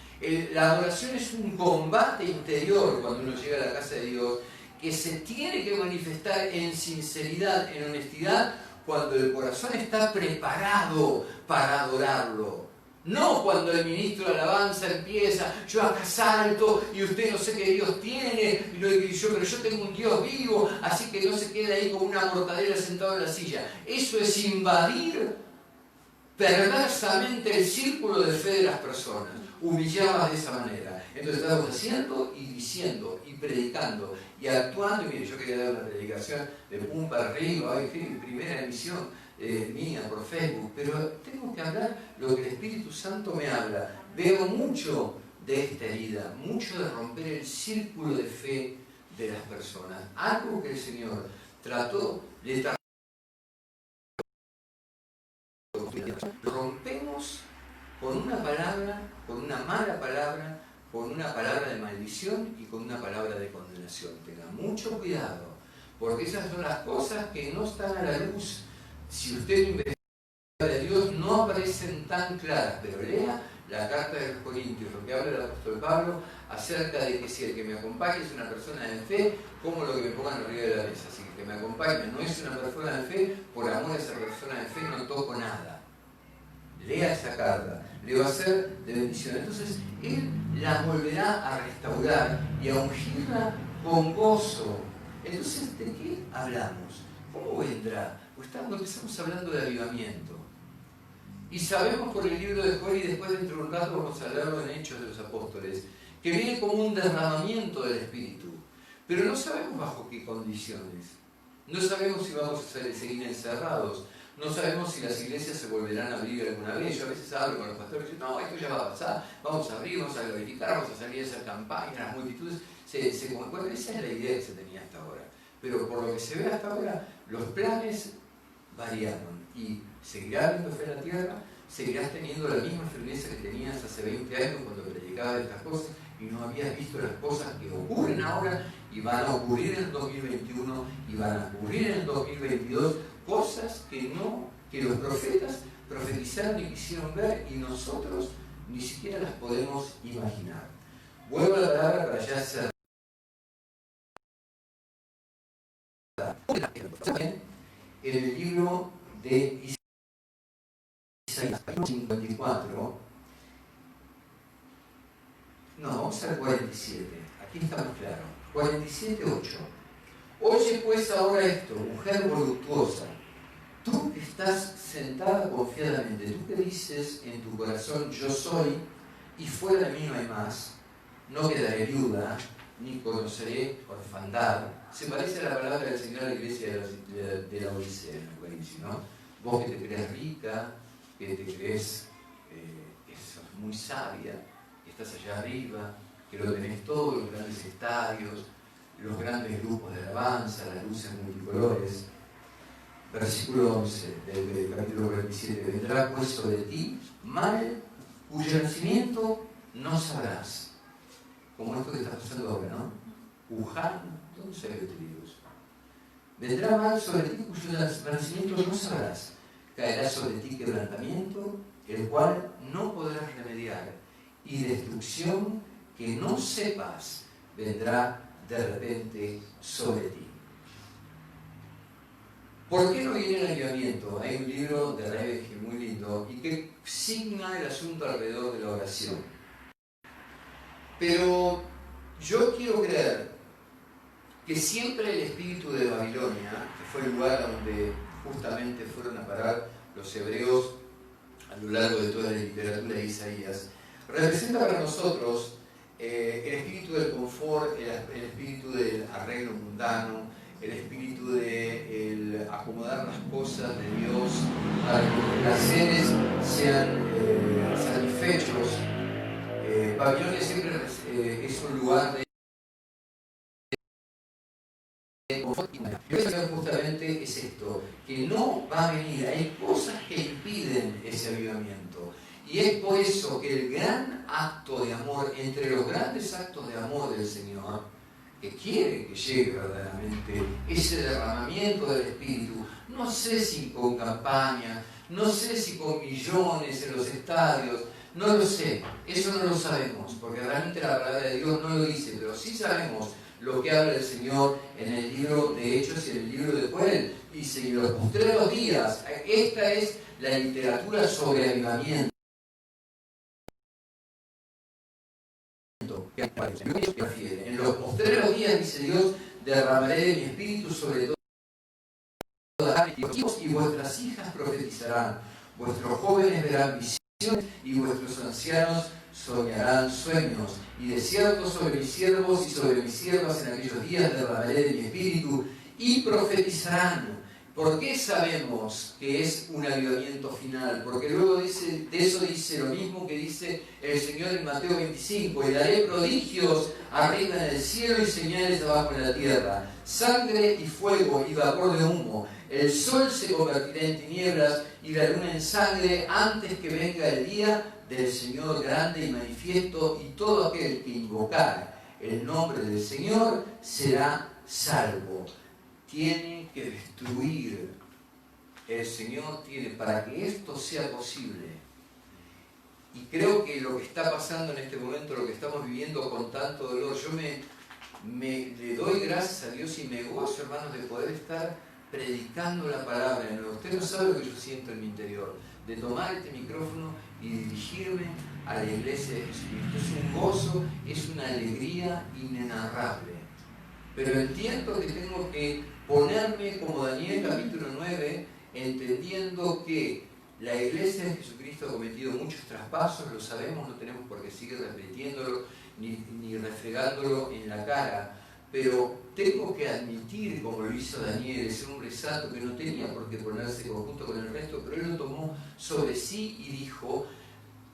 S2: La adoración es un combate interior cuando uno llega a la casa de Dios, que se tiene que manifestar en sinceridad, en honestidad, cuando el corazón está preparado para adorarlo. No cuando el ministro de alabanza empieza, yo acá salto y usted no sé qué Dios tiene, pero yo tengo un Dios vivo, así que no se queda ahí como una mortadela sentado en la silla. Eso es invadir perversamente el círculo de fe de las personas, humillarlas de esa manera. Entonces estamos haciendo y diciendo y predicando y actuando. Y mire, yo quería dar una predicación de pum para arriba, primera emisión mía por Facebook, pero tengo que hablar lo que el Espíritu Santo me habla. Veo mucho de esta herida, mucho de romper el círculo de fe de las personas. Algo que el Señor trató de tratar. Rompemos con una palabra, con una mala palabra, con una palabra de maldición y con una palabra de condenación. Tenga mucho cuidado, porque esas son las cosas que no están a la luz. Si usted investiga de Dios, no aparecen tan claras, pero lea la carta de los Corintios, lo que habla el apóstol Pablo acerca de que si el que me acompaña es una persona de fe, como lo que me pongan arriba de la mesa. Así que me acompaña no es una persona de fe, por amor a esa persona de fe no toco nada. Lea esa carta, le va a ser de bendición. Entonces, Él la volverá a restaurar y a ungirla con gozo. Entonces, ¿de qué hablamos? ¿Cómo vendrá? Pues empezamos hablando de avivamiento. Y sabemos por el libro de Joel, y después dentro de un rato vamos a hablarlo en Hechos de los Apóstoles, que viene como un derramamiento del Espíritu. Pero no sabemos bajo qué condiciones. No sabemos si vamos a seguir encerrados. No sabemos si las iglesias se volverán a abrir alguna vez. Yo a veces hablo con los pastores y digo, no, esto ya va a pasar, vamos a abrir, vamos a glorificar, vamos a salir a hacer campaña, las multitudes se concuerdan. Esa es la idea que se tenía hasta ahora. Pero por lo que se ve hasta ahora, los planes variaron y seguirá habiendo fe en la tierra, seguirás teniendo la misma firmeza que tenías hace 20 años cuando predicabas estas cosas y no habías visto las cosas que ocurren ahora y van a ocurrir en el 2021 y van a ocurrir en el 2022, cosas que los profetas profetizaron y quisieron ver y nosotros ni siquiera las podemos imaginar. Vuelvo a la palabra para ya cerrar. En el libro de Isaías 54, no, vamos al 47, aquí estamos claros, 47:8. Oye pues ahora esto, mujer voluptuosa, tú que estás sentada confiadamente, tú que dices en tu corazón yo soy, y fuera de mí no hay más. No quedaré viuda, ni conoceré orfandad. Se parece a la palabra del Señor a la iglesia de la Odisea, en Apocalipsis, ¿no? Vos que te crees rica, que te crees que sos muy sabia, que estás allá arriba, que lo tenés todo, los grandes estadios, los grandes grupos de alabanza, las luces multicolores. Versículo 11 del capítulo 47. Vendrá pues sobre ti mal cuyo nacimiento no sabrás. Como esto que está pasando ahora, ¿no? Wuhan, ¿dónde sale este virus? Vendrá mal sobre ti cuyo nacimiento no sabrás. Caerá sobre ti quebrantamiento, el cual no podrás remediar, y destrucción que no sepas vendrá de repente sobre ti. ¿Por qué no viene el avivamiento? Hay un libro de Rebbe muy lindo y que signa el asunto alrededor de la oración. Pero yo quiero creer que siempre el espíritu de Babilonia, que fue el lugar donde justamente fueron a parar los hebreos a lo largo de toda la literatura de Isaías, representa para nosotros el espíritu del confort, el espíritu del arreglo mundano, el espíritu de acomodar las cosas de Dios para que los placeres sean satisfechos. Babilonia siempre es un lugar de confort. Yo creo que justamente es esto, que no va a venir, hay cosas que impiden ese avivamiento. Y es por eso que el gran acto de amor, entre los grandes actos de amor del Señor, que quiere que llegue verdaderamente ese derramamiento del Espíritu, no sé si con campaña, no sé si con millones en los estadios, no lo sé, eso no lo sabemos, porque realmente la palabra de Dios no lo dice, pero sí sabemos lo que habla el Señor en el libro de Hechos y en el libro de Joel. Dice, y en los postreros días, esta es la literatura sobre avivamiento. En los postreros días, dice Dios, derramaré de mi espíritu sobre toda carne, y vuestras hijas profetizarán, vuestros jóvenes verán visiones y vuestros ancianos soñarán sueños. Y de cierto sobre mis siervos y sobre mis siervas en aquellos días derramaré de mi espíritu y profetizarán. ¿Por qué sabemos que es un avivamiento final? Porque luego de eso dice lo mismo que dice el Señor en Mateo 25, y daré prodigios arriba en el cielo y señales abajo en la tierra, sangre y fuego y vapor de humo. El sol se convertirá en tinieblas y la luna en sangre antes que venga el día del Señor grande y manifiesto, y todo aquel que invocar el nombre del Señor será salvo. Tiene que destruir, el Señor tiene, para que esto sea posible. Y creo que lo que está pasando en este momento, lo que estamos viviendo con tanto dolor, yo le doy gracias a Dios y me gozo, hermanos, de poder estar predicando la palabra. Usted no sabe lo que yo siento en mi interior, de tomar este micrófono y dirigirme a la iglesia de Jesucristo. Es un gozo, es una alegría inenarrable. Pero entiendo que tengo que ponerme como Daniel capítulo 9, entendiendo que la iglesia de Jesucristo ha cometido muchos traspasos, lo sabemos, no tenemos por qué seguir repitiéndolo ni refregándolo en la cara, pero tengo que admitir, como lo hizo Daniel, ese hombre santo que no tenía por qué ponerse conjunto con el resto, pero él lo tomó sobre sí y dijo,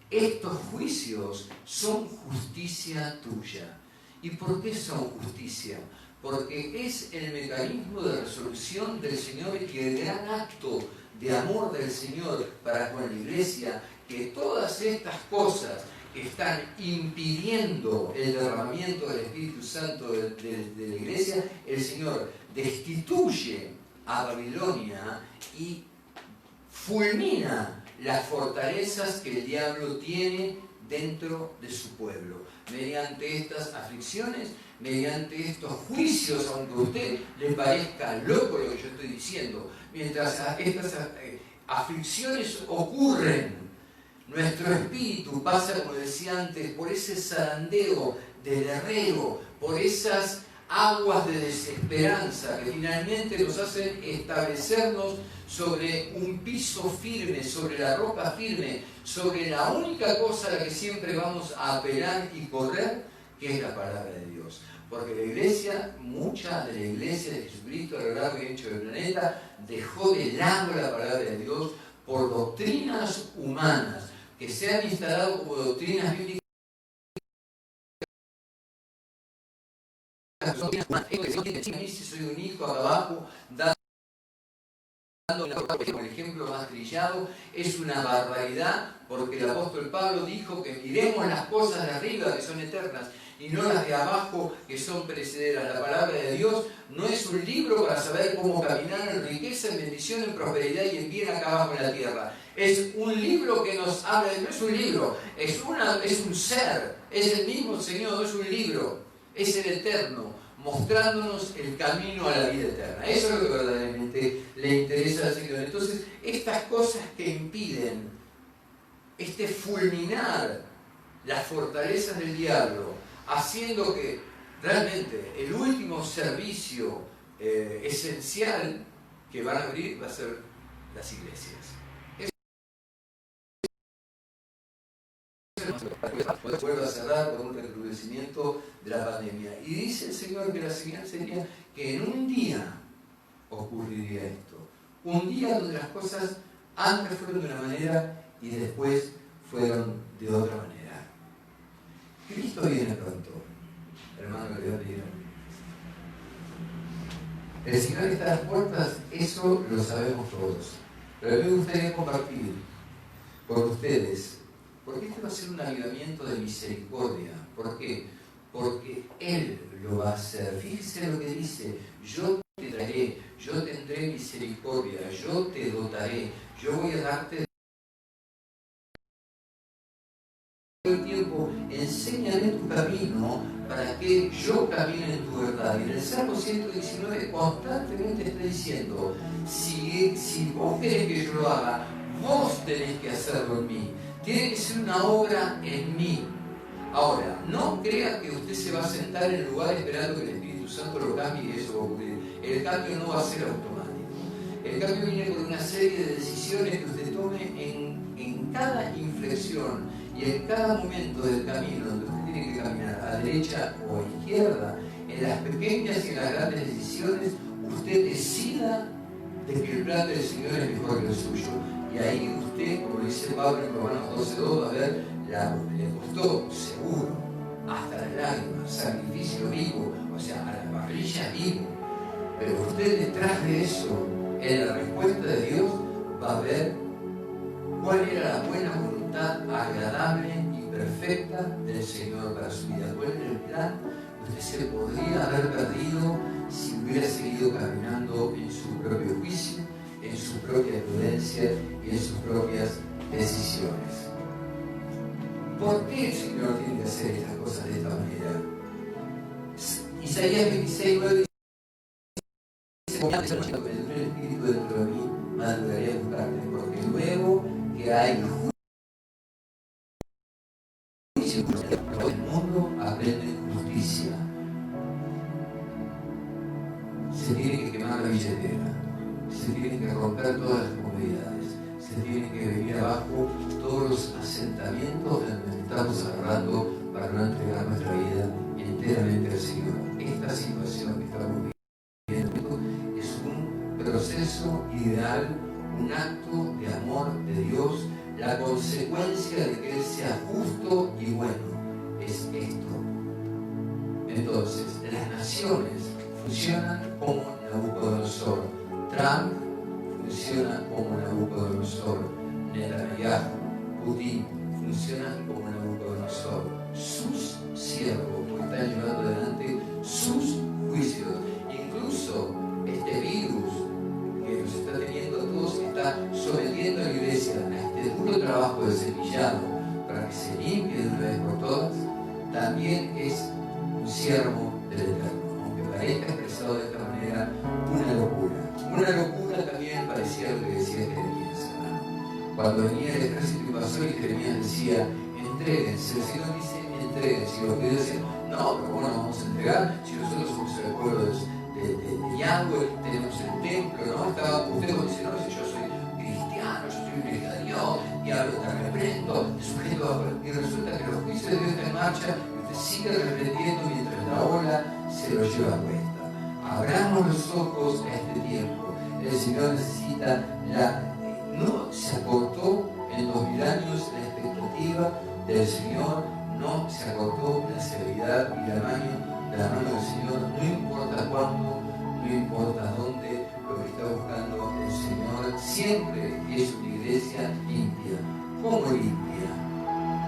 S2: estos juicios son justicia tuya. ¿Y por qué son justicia? Porque es el mecanismo de resolución del Señor y el gran acto de amor del Señor para con la iglesia, que todas estas cosas que están impidiendo el derramamiento del Espíritu Santo de la iglesia, el Señor destituye a Babilonia y fulmina las fortalezas que el diablo tiene dentro de su pueblo, mediante estas aflicciones, mediante estos juicios, aunque a usted le parezca loco lo que yo estoy diciendo, mientras estas aflicciones ocurren, nuestro espíritu pasa, como decía antes, por ese zarandeo del herrero, por esas aguas de desesperanza que finalmente nos hacen establecernos sobre un piso firme, sobre la roca firme, sobre la única cosa a la que siempre vamos a apelar y correr, que es la palabra de Dios. Porque la iglesia, mucha de la iglesia de Jesucristo a lo largo y ancho del planeta, dejó de lado la palabra de Dios por doctrinas humanas que se han instalado como doctrinas bíblicas. Si soy un hijo acá abajo, dando el ejemplo más trillado, es una barbaridad, porque el apóstol Pablo dijo que miremos las cosas de arriba, que son eternas, y no las de abajo, que son perecederas. La palabra de Dios no es un libro para saber cómo caminar en riqueza, en bendición, en prosperidad y en bien acá abajo en la tierra. Es un libro que nos habla, no es un libro, es un ser, es el mismo Señor, no es un libro, es el eterno, mostrándonos el camino a la vida eterna. Eso es lo que verdaderamente le interesa al Señor. Entonces, estas cosas que impiden fulminar las fortalezas del diablo, haciendo que realmente el último servicio esencial que van a abrir va a ser las iglesias. Vuelve a cerrar con un recrudecimiento de la pandemia. Y dice el Señor que la señal sería que en un día ocurriría esto. Un día donde las cosas antes fueron de una manera y después fueron de otra manera. Cristo viene pronto, hermano, le voy a pedir. El Señor está a las puertas, eso lo sabemos todos. Pero a mí me gustaría compartir con ustedes, porque este va a ser un avivamiento de misericordia. ¿Por qué? Porque Él lo va a hacer. Fíjense lo que dice: yo te traeré, yo tendré misericordia, yo te dotaré, yo voy a darte el tiempo, enséñale tu camino para que yo camine en tu verdad. Y en el Salmo 119 constantemente está diciendo: si vos querés que yo lo haga, vos tenés que hacerlo en mí. Tiene que ser una obra en mí. Ahora, no crea que usted se va a sentar en el lugar esperando que el Espíritu Santo lo cambie y eso va a ocurrir. El cambio no va a ser automático. El cambio viene por una serie de decisiones que usted tome en cada inflexión y en cada momento del camino donde usted tiene que caminar a derecha o a izquierda. En las pequeñas y en las grandes decisiones, usted decida de que el plan del Señor es mejor que el suyo. Y ahí usted, como dice Pablo en Romanos 12:2, va a ver, le costó seguro, hasta las lágrimas, sacrificio vivo, o sea, a la parrilla vivo. Pero usted detrás de eso, en la respuesta de Dios, va a ver cuál era la buena voluntad agradable y perfecta del Señor para su vida. ¿Cuál era el plan? Usted se podría haber perdido si hubiera seguido caminando en su propio juicio, en su propia prudencia y en sus propias decisiones. ¿Por qué el Señor tiene que hacer estas cosas de esta manera? Isaías 26:9 dice: el Espíritu dentro de mí, maduraré a buscarte, porque luego que hay juicio, el mundo aprende justicia. Se tiene que quemar la billetera, se tienen que romper todas las comodidades, se tienen que venir abajo todos los asentamientos donde estamos agarrando para no entregar nuestra vida enteramente al Señor. Esta situación que estamos viviendo es un proceso ideal, un acto de amor de Dios. La consecuencia de que Él sea justo y bueno es esto. Entonces, las naciones funcionan como Nabucodonosor. Trump funciona como Nabucodonosor. Netanyahu, Putin funcionan como Nabucodonosor. Sus siervos están llevando adelante sus juicios. Incluso este virus que nos está teniendo a todos, está sometiendo a la iglesia a este duro trabajo de cepillado para que se limpie de una vez por todas, también es un siervo del Eterno. Aunque parezca expresado de esta manera, una locura. Una locura también parecía lo que decía Jeremías, hermano. Cuando venía el ejército invasor y Jeremías decía: entréguense. El Señor dice: entréguense. Y los judíos decían: no, pero ¿cómo nos vamos a entregar si nosotros somos el pueblo de Yahweh, tenemos el templo, ¿no? Usted cuando dice, no, yo soy cristiano, yo soy un hijo de Dios, y hablo, te reprendo, te sujeto, y resulta que los juicios de Dios están en marcha, y usted sigue reprendiendo mientras la ola se lo lleva a cuesta. Abramos los ojos a este tiempo. El Señor necesita no se acortó en 2000 años la expectativa del Señor, no se acortó la severidad y la mano del Señor, no importa cuándo, no importa dónde, lo que está buscando el Señor siempre es una iglesia limpia. ¿Cómo limpia?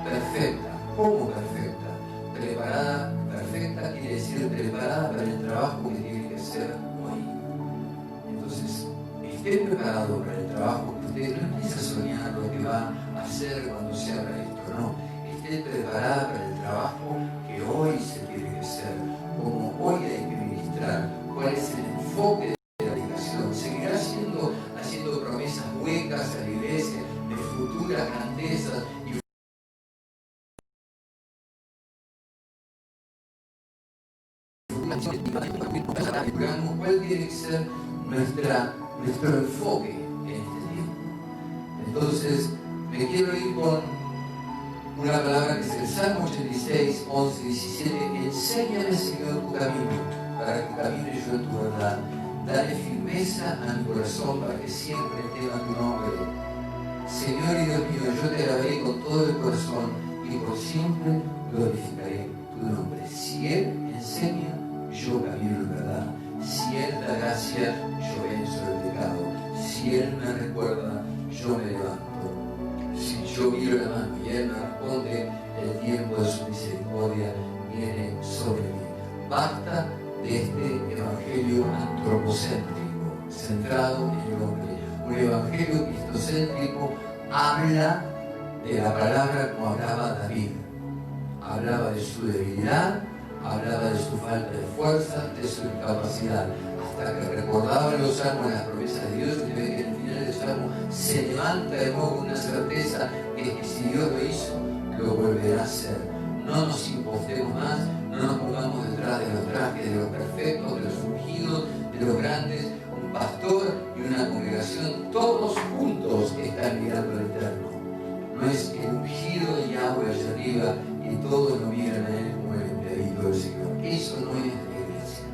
S2: Perfecta. ¿Cómo perfecta? Preparada, perfecta quiere decir preparada para el trabajo que tiene que hacer hoy. Entonces, esté preparado para el trabajo que usted no empieza a soñar lo que va a hacer cuando se abra esto, no. Esté preparada para el trabajo que hoy se tiene que hacer, como hoy hay que ministrar, cuál es el enfoque de la predicación. Seguirá haciendo promesas huecas a la iglesia de futuras grandezas y cuál tiene que ser nuestro enfoque en este tiempo. Entonces, me quiero ir con una palabra que es el Salmo 86, 11, 17. Enséñame, Señor, tu camino, para que camine yo en tu verdad. Dale firmeza a mi corazón para que siempre tema tu nombre. Señor y Dios mío, yo te alabaré con todo el corazón y por siempre glorificaré tu nombre. Si Él enseña, yo camino en verdad. Si Él da gracia, yo venzo el pecado. Si Él me recuerda, yo me levanto. Si yo miro la mano y Él me responde, el tiempo de su misericordia viene sobre mí. Basta de este evangelio antropocéntrico, centrado en el hombre. Un evangelio cristocéntrico habla de la palabra como hablaba David. Hablaba de su debilidad, hablaba de su falta de fuerza, de su incapacidad, hasta que recordaba en los salmos las promesas de Dios, y ve que en el final del salmo se levanta de nuevo con una certeza que si Dios lo hizo, lo volverá a hacer. No nos impostemos más, no nos pongamos detrás de los trajes, de los perfectos, de los ungidos, de los grandes. Un pastor y una congregación, todos juntos están mirando al Eterno. No es el ungido de Yahweh allá arriba y todos lo miran a Él como el enviadito del Señor. Eso no es la iglesia.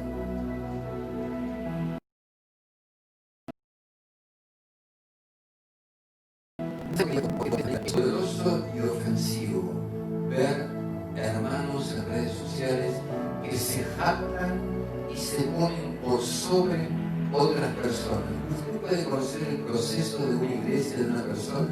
S2: Es poderoso y ofensivo ver hermanos en redes sociales que se jactan y se ponen por sobre otras personas. Usted puede conocer el proceso de una iglesia, de una persona,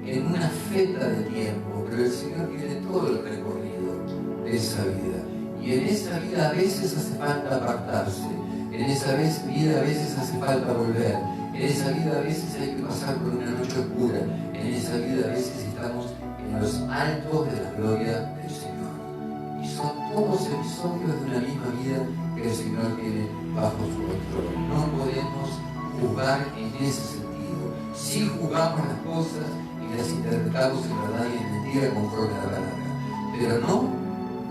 S2: en una feta de tiempo, pero el Señor tiene todo el recorrido de esa vida. Y en esa vida a veces hace falta apartarse, en esa vida a veces hace falta volver, en esa vida a veces hay que pasar por una noche oscura, en esa vida a veces estamos en los altos de la gloria del Señor. Y son todos episodios de una misma vida que el Señor tiene bajo su control. No podemos juzgar en ese sentido. Sí juzgamos las cosas y las interpretamos en verdad y en mentira conforme a la palabra, pero no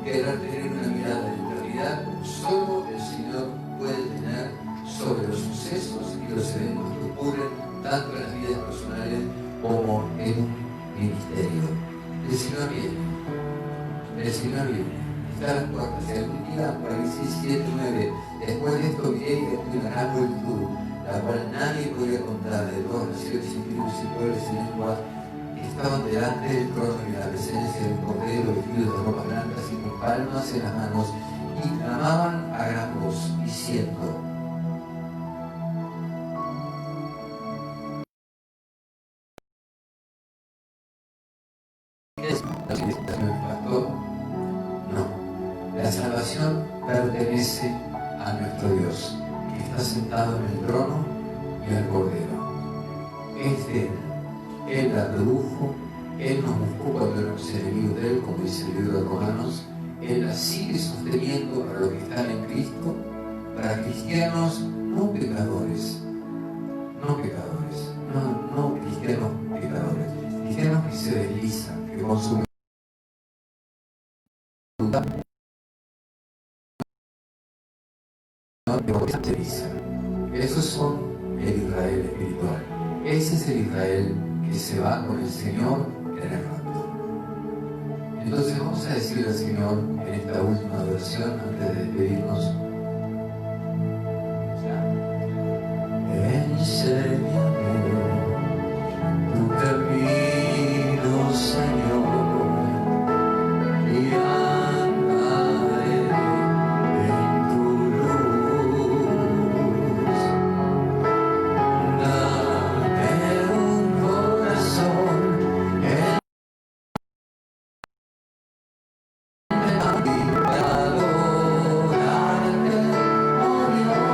S2: querer tener una mirada de eternidad como solo el Señor puede tener sobre los sucesos y los eventos que ocurren tanto en las vidas personales como en un ministerio. El Señor viene, el Señor viene. Está a las puertas. Si algún día por ahí 6, 7, 9, después de esto miré y aquí una gran multitud, la cual nadie podía contar, de todas naciones y tribus y pueblos y lenguas, estaban delante del trono y la presencia del Cordero vestidos de ropas blancas y con palmas en las manos, y clamaban a gran voz, diciendo: pastor, no. La salvación pertenece a nuestro Dios, que está sentado en el trono y al Cordero. Es de Él. Él la produjo, Él nos buscó cuando éramos enemigos de Él, como dice el libro de Romanos. Él la sigue sosteniendo para los que están en Cristo, para cristianos no pecadores, no cristianos pecadores, cristianos que se deslizan, que con su voluntad te dice. Esos son el Israel espiritual. Ese es el Israel que se va con el Señor en el rapto. Entonces vamos a decirle al Señor en esta última oración antes de despedirnos: enséñame tu camino, Señor, y andaré en tu luz. Dame un corazón para adorarte, oh Dios.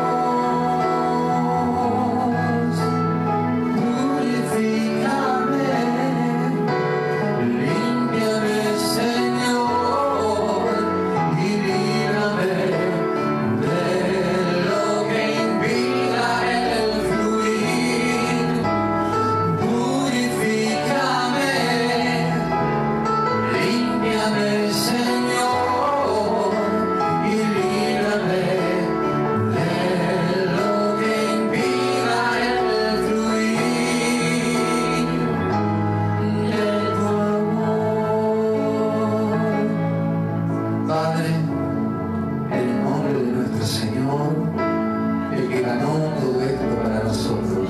S2: Purifícame, límpiame, Señor, y líbrame de lo que impida el fluir. Purifícame, límpiame, Señor, y líbrame de lo que impida el fluir de tu amor. Padre, en el nombre de nuestro Señor, el que ganó todo esto para nosotros,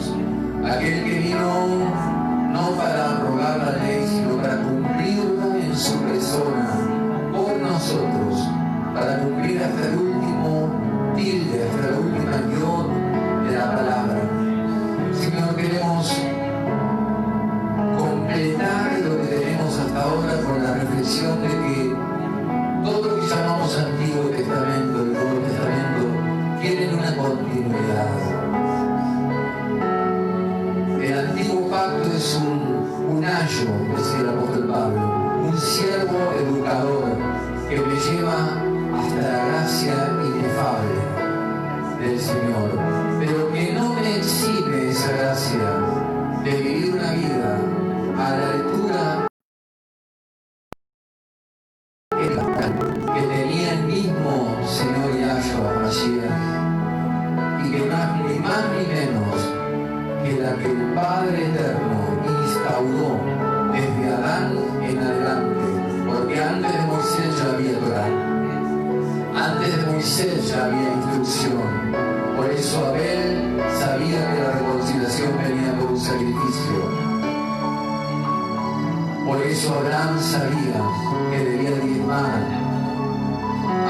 S2: aquel que vino no para abrogar la ley, sino para cumplirla en su persona, por nosotros, para cumplir hasta el último tilde, hasta la última guión de la palabra. Señor, queremos completar lo que tenemos hasta ahora con la reflexión de que todo lo que llamamos Antiguo Testamento, el Nuevo Testamento, tienen una continuidad. El antiguo pacto es un ayo, decía el apóstol Pablo, un siervo educador que me lleva hasta la gracia inefable del Señor, pero que no me exime esa gracia de vivir una vida a la altura que tenía el mismo Señor Yahshua Mashiach, y que ni más ni menos que la que el Padre Eterno instauró desde Adán en adelante, porque antes de Moisés ya había Torah, antes de Moisés ya había instrucción. Por eso Abel sabía que la reconciliación venía por un sacrificio. Por eso Abraham sabía que debía diezmar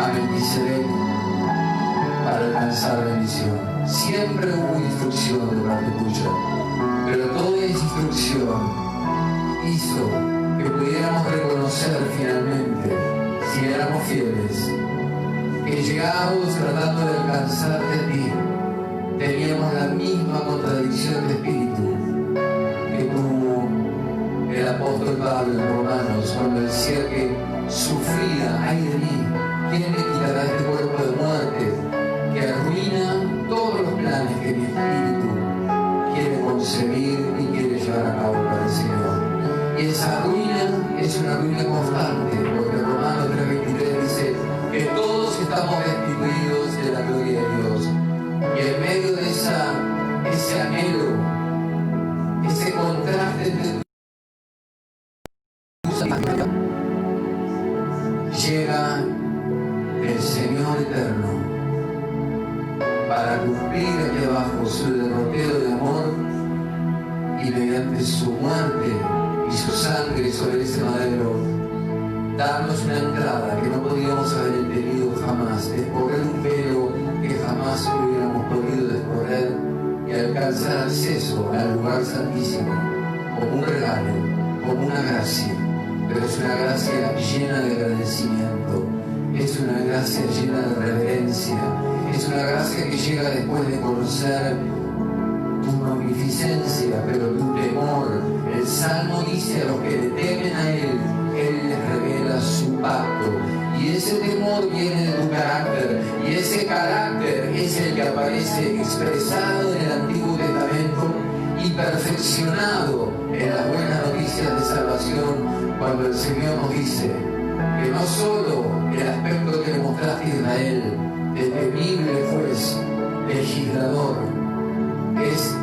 S2: a Melquisedec para alcanzar bendición. Siempre hubo instrucción de parte tuya, pero toda esa instrucción hizo que pudiéramos reconocer finalmente, si éramos fieles, que llegados tratando de alcanzarte a ti, teníamos la misma contradicción de espíritu que tuvo el apóstol Pablo en Romanos, cuando decía que sufría: ay de mí, ¿quién me quitará este cuerpo de muerte que arruina todos los planes que mi espíritu quiere concebir y quiere llevar a cabo para el Señor? Y esa ruina es una ruina constante, porque Romanos 3:23 dice que todos estamos destituidos de la gloria de Dios. Y en medio de ese anhelo, ese contraste entre llega el Señor eterno para cumplir aquí abajo su derrotero de amor, y mediante su muerte y su sangre sobre ese madero darnos una entrada que no podíamos haber tenido jamás, descorrer un velo que jamás hubiéramos podido descorrer y alcanzar acceso al lugar santísimo como un regalo, como una gracia. Pero es una gracia llena de agradecimiento, es una gracia llena de reverencia, es una gracia que llega después de conocer tu magnificencia, pero tu temor. El Salmo dice: a los que le temen a Él les revela su pacto. Y ese temor viene de tu carácter, y ese carácter es el que aparece expresado en el Antiguo Testamento y perfeccionado en las buenas noticias de salvación, cuando el Señor nos dice que no solo el aspecto que le mostraste a Israel el temible juez, legislador, es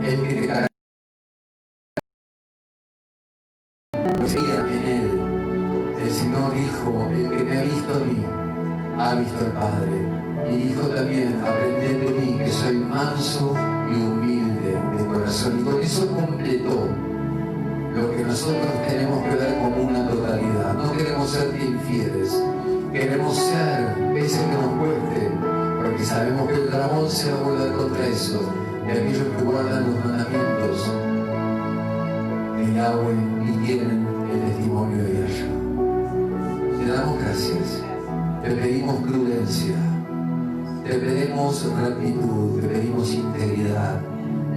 S2: el que te caracteriza en él. El Señor dijo, el que me ha visto a mí, ha visto al Padre. Y dijo también, aprended de mí, que soy manso y humilde de corazón. Y con eso completó lo que nosotros tenemos que ver como una totalidad. No queremos ser infieles, queremos ser, pese a que nos cueste, porque sabemos que el dragón se va a volver contra eso, de aquellos que guardan los mandamientos de Yahweh y tienen el testimonio de Yahshua. Te damos gracias, te pedimos prudencia, te pedimos rectitud, te pedimos integridad,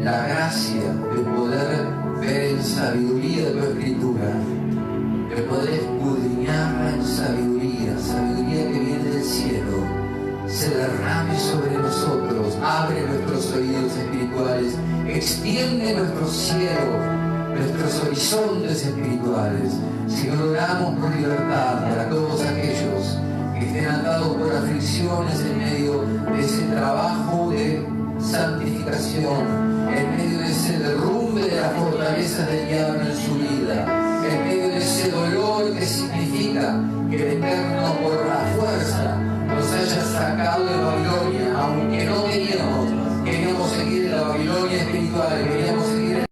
S2: la gracia de poder ver en sabiduría tu escritura, de poder escudriñarla en sabiduría, sabiduría que viene del cielo, se derrame sobre nosotros, abre nuestros oídos espirituales, extiende nuestro cielo, nuestros horizontes espirituales. Señor, oramos por libertad para todos aquellos que estén atados por aflicciones en medio de ese trabajo de santificación, en medio de ese derrumbe de las fortalezas del diablo en su vida, en medio de ese dolor que significa que el Eterno por la fuerza nos haya sacado de Babilonia, aunque no queríamos seguir en la Babilonia espiritual, queríamos seguir en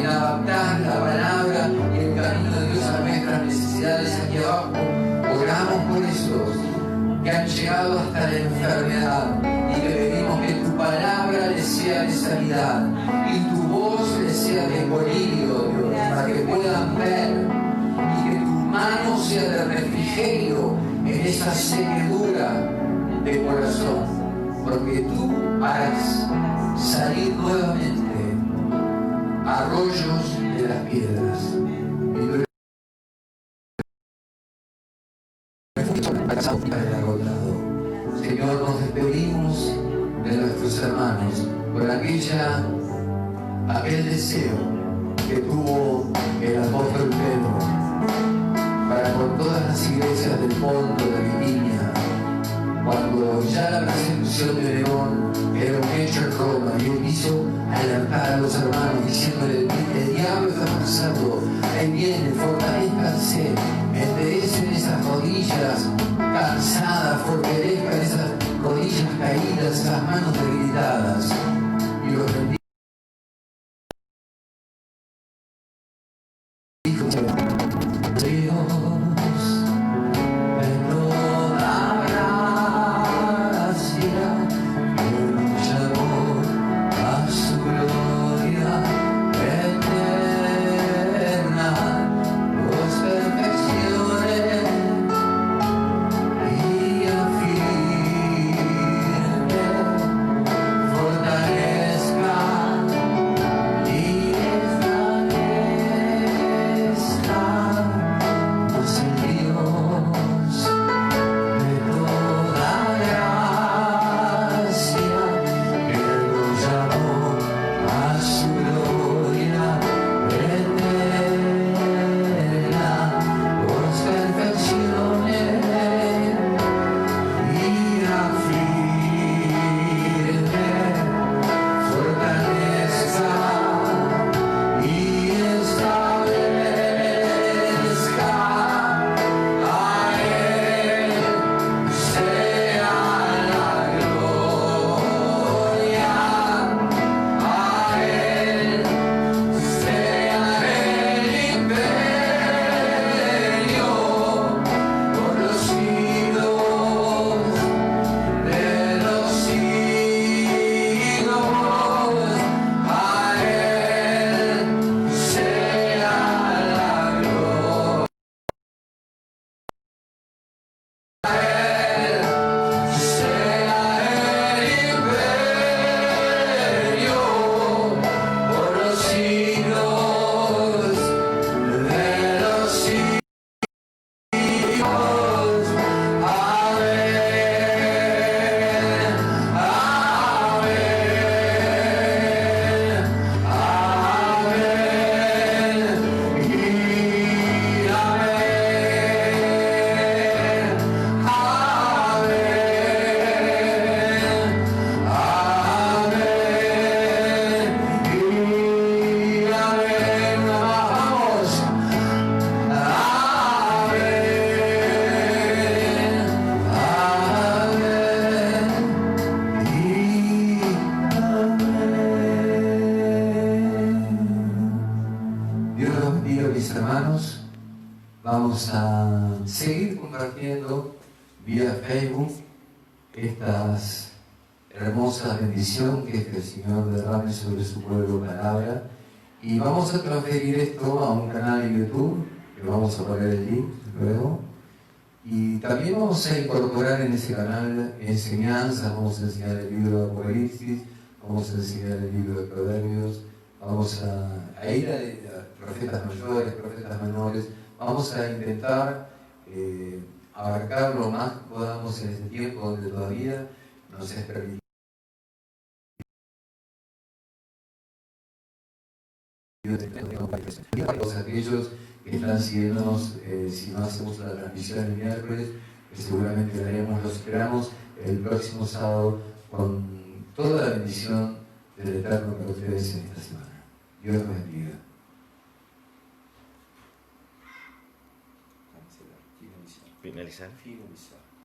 S2: adaptar la palabra y el camino de Dios a nuestras necesidades aquí abajo. Oramos por esos que han llegado hasta la enfermedad y te pedimos que tu palabra les sea de sanidad y tu voz les sea de colirio, Dios, para que puedan ver, y que tu mano sea de refrigerio en esa sequedura de corazón, porque tú harás salir nuevamente arroyos de las piedras. Señor, nos despedimos de nuestros hermanos por aquel deseo que tuvo el apóstol Pedro para con todas las iglesias del mundo de Bitinia, cuando ya la persecución de Nerón era un hecho en Roma, y él quiso alertar a los hermanos diciéndole: el diablo está pasando, ahí viene, fortalezcanse, enderecen esas rodillas cansadas, fortalezcan esas rodillas caídas, esas manos debilitadas, y los bendijo. compartiendo vía Facebook estas hermosas bendiciones que el Señor derrame sobre su pueblo palabra. Y vamos a transferir esto a un canal de YouTube, que vamos a poner el link luego. Y también vamos a incorporar en ese canal enseñanzas, vamos a enseñar el libro de Apocalipsis, vamos a enseñar el libro de Proverbios, vamos a ir a profetas mayores, profetas menores, vamos a intentar abarcar lo más que podamos en este tiempo donde todavía nos es permitido. Todos aquellos que están siguiéndonos, si no hacemos la transmisión el miércoles, que seguramente lo haremos, los esperamos el próximo sábado con toda la bendición del Eterno para ustedes en esta semana. Dios los bendiga.
S3: Finalizar.